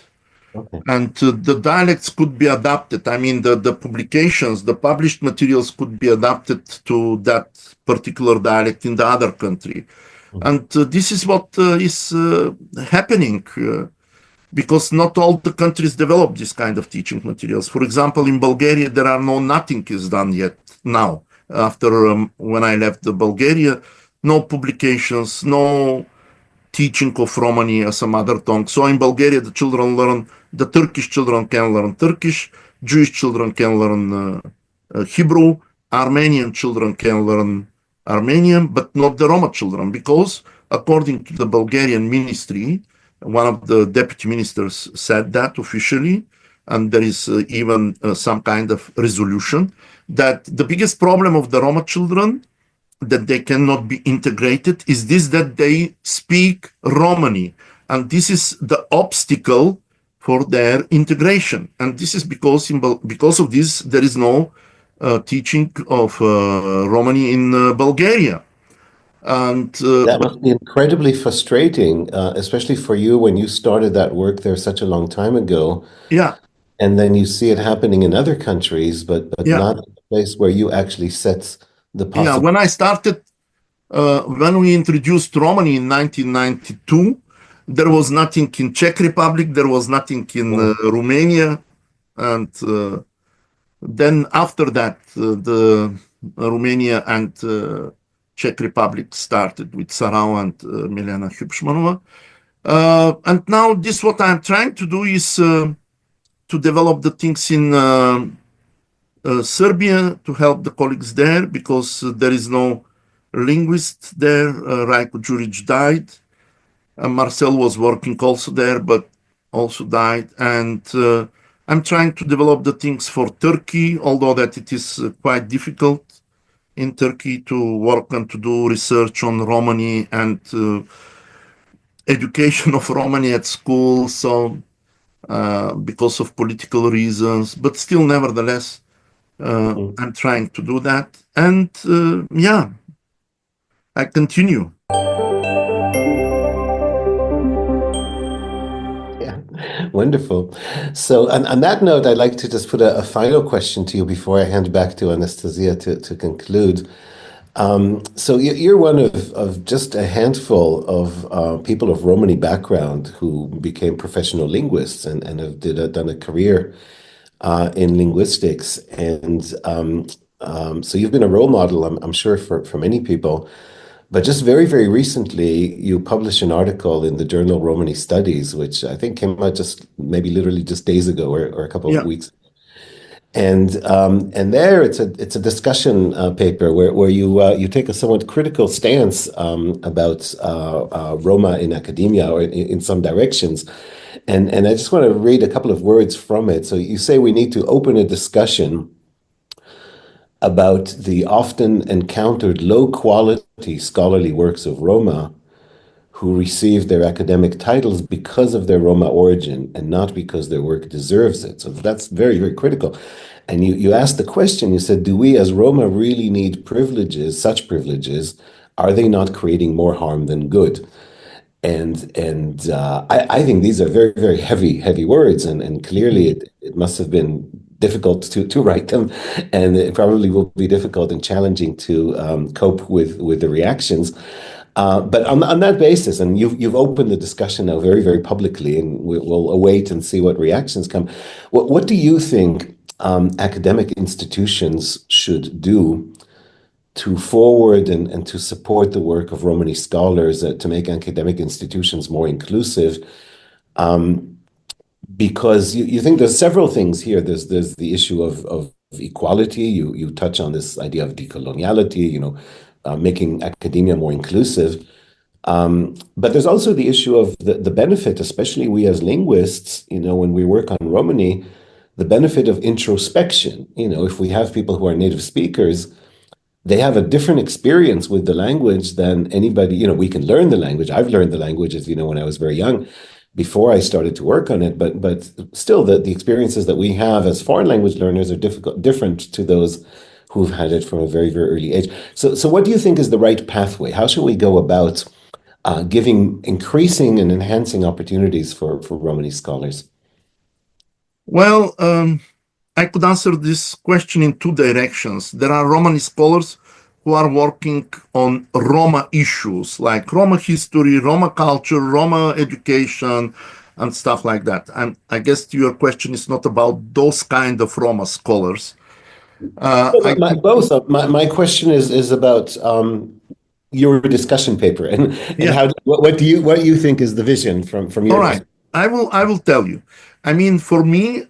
Okay. And the dialects could be adapted. I mean, the publications, the published materials could be adapted to that particular dialect in the other country. And this is what is happening, because not all the countries develop this kind of teaching materials. For example, in Bulgaria, nothing is done yet now. After when I left Bulgaria, no publications, no teaching of Romani as a mother tongue. So in Bulgaria, the Turkish children can learn Turkish, Jewish children can learn Hebrew, Armenian children can learn Armenian, but not the Roma children, because according to the Bulgarian ministry, one of the deputy ministers said that officially, and there is even some kind of resolution, that the biggest problem of the Roma children, that they cannot be integrated, is this, that they speak Romani And this is the obstacle for their integration. And this is because of this, there is no teaching of Romani in Bulgaria. And that must be incredibly frustrating, especially for you when you started that work there such a long time ago. yeah, And then you see it happening in other countries, but yeah, not in the place where you actually set the yeah. possible. When I started, when we introduced Romani in 1992, there was nothing in Czech Republic, there was nothing in Romania, and then after that, the Romania and Czech Republic started with Sarau and Milena Hübschmanova. And now this what I'm trying to do is to develop the things in Serbia to help the colleagues there, because there is no linguist there. Rajko Đurić died. Marcel was working also there, but also died. And I'm trying to develop the things for Turkey, although that it is quite difficult in Turkey to work and to do research on Romani and education of Romani at school. So because of political reasons, but still, nevertheless, I'm trying to do that. And yeah, I continue. Wonderful. So, on that note, I'd like to just put a final question to you before I hand back to Anastasia to conclude. So, you're one of just a handful of people of Romani background who became professional linguists and have done a career in linguistics. And so, you've been a role model, I'm sure, for many people. But just very, very recently, you published an article in the journal Romani Studies, which I think came out just maybe literally just days ago or a couple of weeks. And there it's a discussion paper where you take a somewhat critical stance about Roma in academia or in some directions. And I just want to read a couple of words from it. So you say we need to open a discussion about the often encountered low-quality scholarly works of Roma who receive their academic titles because of their Roma origin and not because their work deserves it. So that's very, very critical. And you asked the question, you said, do we as Roma really need privileges, such privileges? Are they not creating more harm than good? And I think these are very, very heavy words, and clearly it must have been difficult to write them, and it probably will be difficult and challenging to cope with the reactions. But on that basis, and you've opened the discussion now very, very publicly, and we'll await and see what reactions come. What do you think academic institutions should do to forward and to support the work of Romani scholars, to make academic institutions more inclusive? Because you think there's several things here. There's the issue of equality. You touch on this idea of decoloniality, making academia more inclusive. But there's also the issue of the benefit, especially we as linguists, when we work on Romani, the benefit of introspection. If we have people who are native speakers, they have a different experience with the language than anybody. We can learn the language. I've learned the languages, when I was very young, before I started to work on it. But still, the experiences that we have as foreign language learners are different to those who've had it from a very, very early age. So what do you think is the right pathway? How should we go about increasing and enhancing opportunities for Romani scholars? Well, I could answer this question in two directions. There are Romani scholars who are working on Roma issues like Roma history, Roma culture, Roma education, and stuff like that. And I guess your question is not about those kind of Roma scholars. My question is about your discussion paper and what you think is the vision from your. All right, I will tell you. I mean, for me,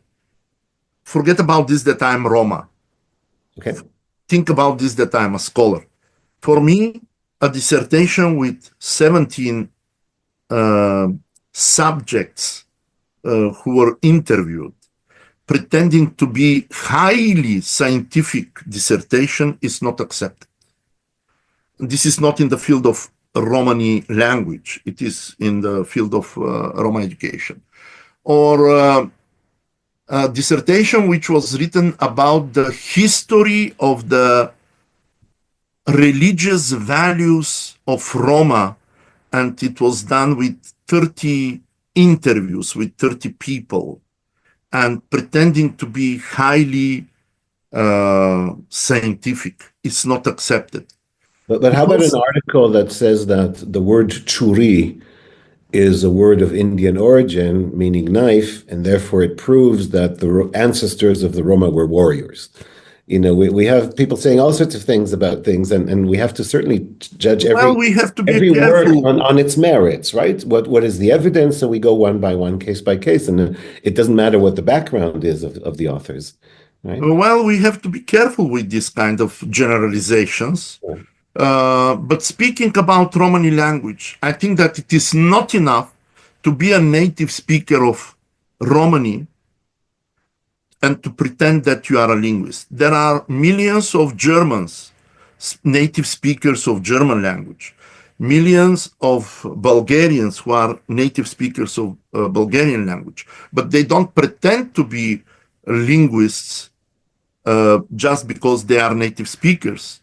forget about this that I'm Roma. Okay. Think about this that I'm a scholar. For me, a dissertation with 17 subjects who were interviewed, pretending to be highly scientific dissertation is not accepted. This is not in the field of Romani language. It is in the field of Roma education. Or a dissertation which was written about the history of the religious values of Roma, and it was done with 30 interviews with 30 people and pretending to be highly scientific. It's not accepted. But how about an article that says that the word churi is a word of Indian origin, meaning knife, and therefore it proves that the ancestors of the Roma were warriors? You know, we have people saying all sorts of things about things, and we have to certainly judge we have to be every work careful on its merits, right? What is the evidence? So we go one by one, case by case, and it doesn't matter what the background is of the authors, right? Well, we have to be careful with this kind of generalizations. Sure. But speaking about Romani language, I think that it is not enough to be a native speaker of Romani and to pretend that you are a linguist. There are millions of Germans, native speakers of German language, millions of Bulgarians who are native speakers of Bulgarian language, but they don't pretend to be linguists just because they are native speakers.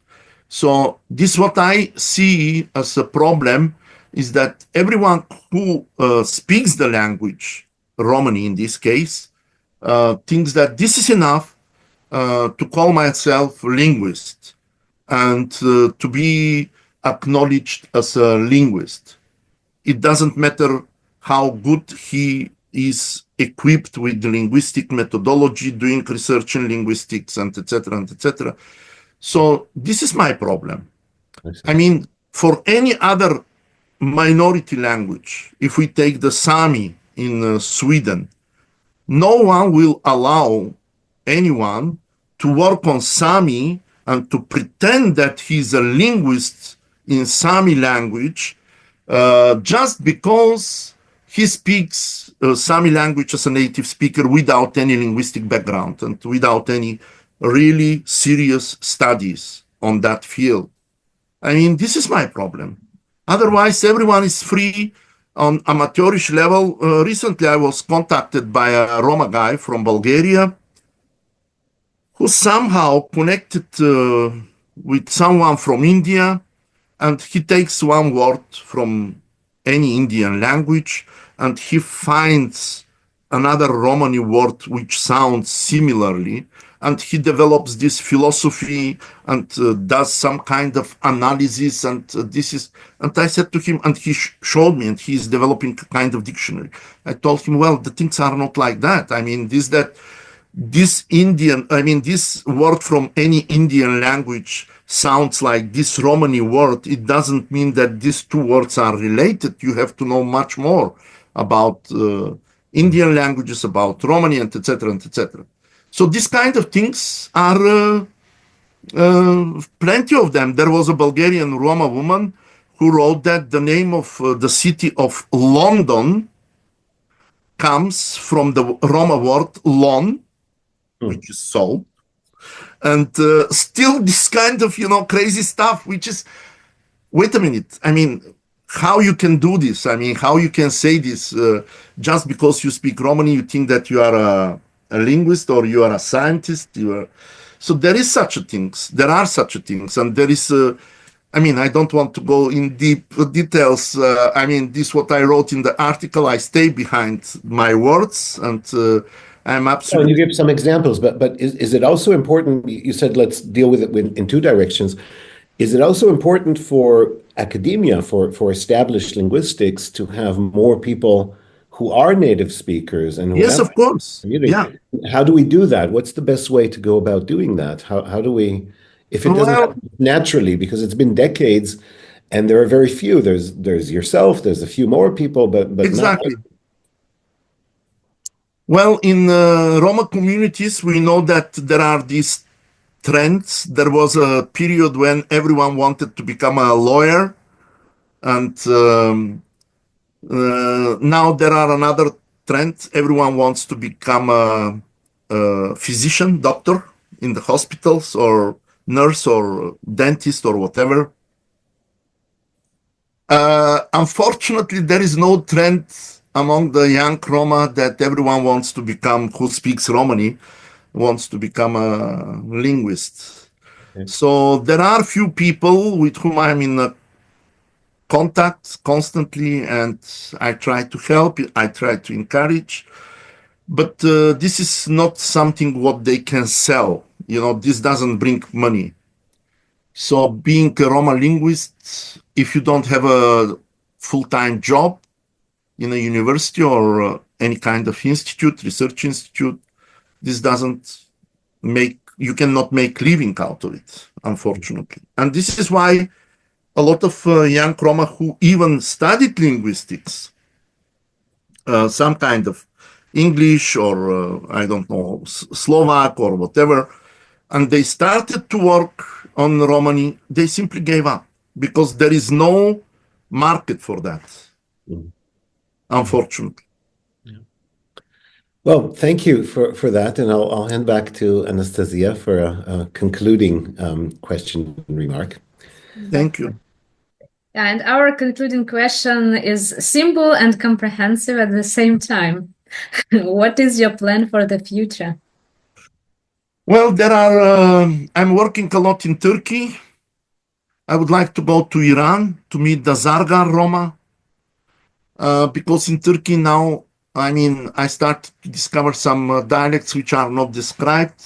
So this what I see as a problem is that everyone who speaks the language, Romani in this case, thinks that this is enough to call myself linguist and to be acknowledged as a linguist. It doesn't matter how good he is equipped with the linguistic methodology, doing research in linguistics, and etc. and etc. So this is my problem. I mean, for any other minority language, if we take the Sami in Sweden, no one will allow anyone to work on Sami and to pretend that he's a linguist in Sami language just because he speaks Sami language as a native speaker without any linguistic background and without any really serious studies on that field. I mean, this is my problem. Otherwise, everyone is free on amateurish level. Recently, I was contacted by a Roma guy from Bulgaria who somehow connected with someone from India, and he takes one word from any Indian language and he finds another Romani word which sounds similarly, and he develops this philosophy and does some kind of analysis, and and I said to him, and he showed me, and he's developing a kind of dictionary. I told him, well, the things are not like that. I mean, this word from any Indian language sounds like this Romani word. It doesn't mean that these two words are related. You have to know much more about Indian languages, about Romani, and etc. and etc. So these kind of things are plenty of them. There was a Bulgarian Roma woman who wrote that the name of the city of London comes from the Roma word lon, which is salt. And still this kind of, crazy stuff, which is, wait a minute, I mean, how you can do this? I mean, how you can say this just because you speak Romani, you think that you are a linguist or you are a scientist? So there is such a things. There are such a things, and there is. I don't want to go in deep details. This what I wrote in the article. I stay behind my words, and I'm absolutely. You give some examples, but is it also important? You said let's deal with it in two directions. Is it also important for academia, for established linguistics, to have more people who are native speakers and who yes, of course, yeah. How do we do that? What's the best way to go about doing that? How do we, if it doesn't happen naturally, because it's been decades, and there are very few. There's yourself. There's a few more people, but exactly. Well, in Roma communities, we know that there are these trends. There was a period when everyone wanted to become a lawyer, and now there are another trend. Everyone wants to become a physician, doctor in the hospitals, or nurse or dentist or whatever. Unfortunately, there is no trend among the young Roma that everyone wants to become, who speaks Romani, wants to become a linguist. Okay. So there are few people with whom I'm in contact constantly, and I try to help, I try to encourage, but this is not something what they can sell. This doesn't bring money. So being a Roma linguist, if you don't have a full-time job in a university or any kind of institute, research institute, this doesn't you cannot make living out of it, unfortunately. And this is why a lot of young Roma who even studied linguistics, some kind of English or, I don't know, Slovak or whatever, and they started to work on Romani, they simply gave up because there is no market for that, unfortunately. Well, thank you for that, and I'll hand back to Anastasia for a concluding question and remark. Thank you. And our concluding question is simple and comprehensive at the same time. What is your plan for the future? Well, I'm working a lot in Turkey. I would like to go to Iran to meet the Zargar Roma, because in Turkey now, I start to discover some dialects which are not described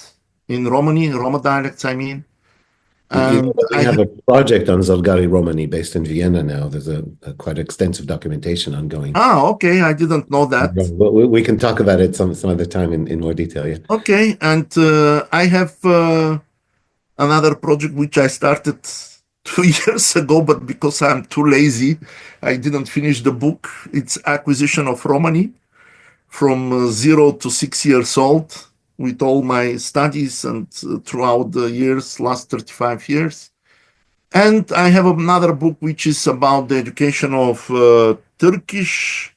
in Romani, Roma dialects, You And I have a project on Zalgari Romani based in Vienna now. There's a quite extensive documentation ongoing. Okay, I didn't know that. But we can talk about it some other time in more detail, yeah. Okay, and I have another project which I started 2 years ago, but because I'm too lazy, I didn't finish the book. It's acquisition of Romani from 0 to 6 years old, with all my studies and throughout the years, last 35 years. And I have another book which is about the education of Turkish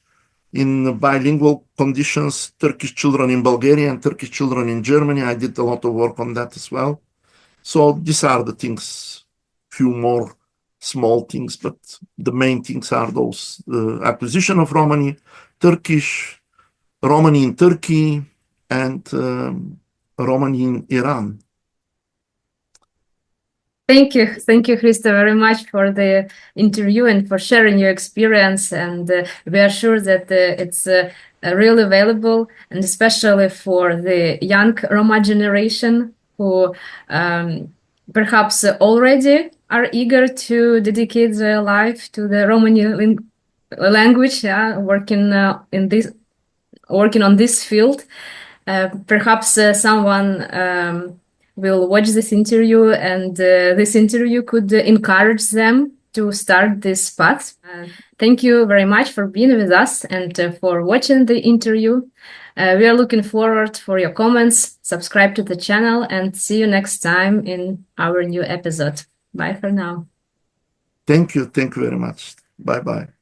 in bilingual conditions, Turkish children in Bulgaria and Turkish children in Germany. I did a lot of work on that as well. So these are the things, few more small things, but the main things are those: acquisition of Romani, Turkish, Romani in Turkey, and Romani in Iran. Thank you, Hristo, very much for the interview and for sharing your experience. And we are sure that it's really available, and especially for the young Roma generation who perhaps already are eager to dedicate their life to the Romani language, working on this field. Perhaps someone will watch this interview, and this interview could encourage them to start this path. Thank you very much for being with us and for watching the interview. We are looking forward for your comments. Subscribe to the channel, and see you next time in our new episode. Bye for now. Thank you very much. Bye-bye.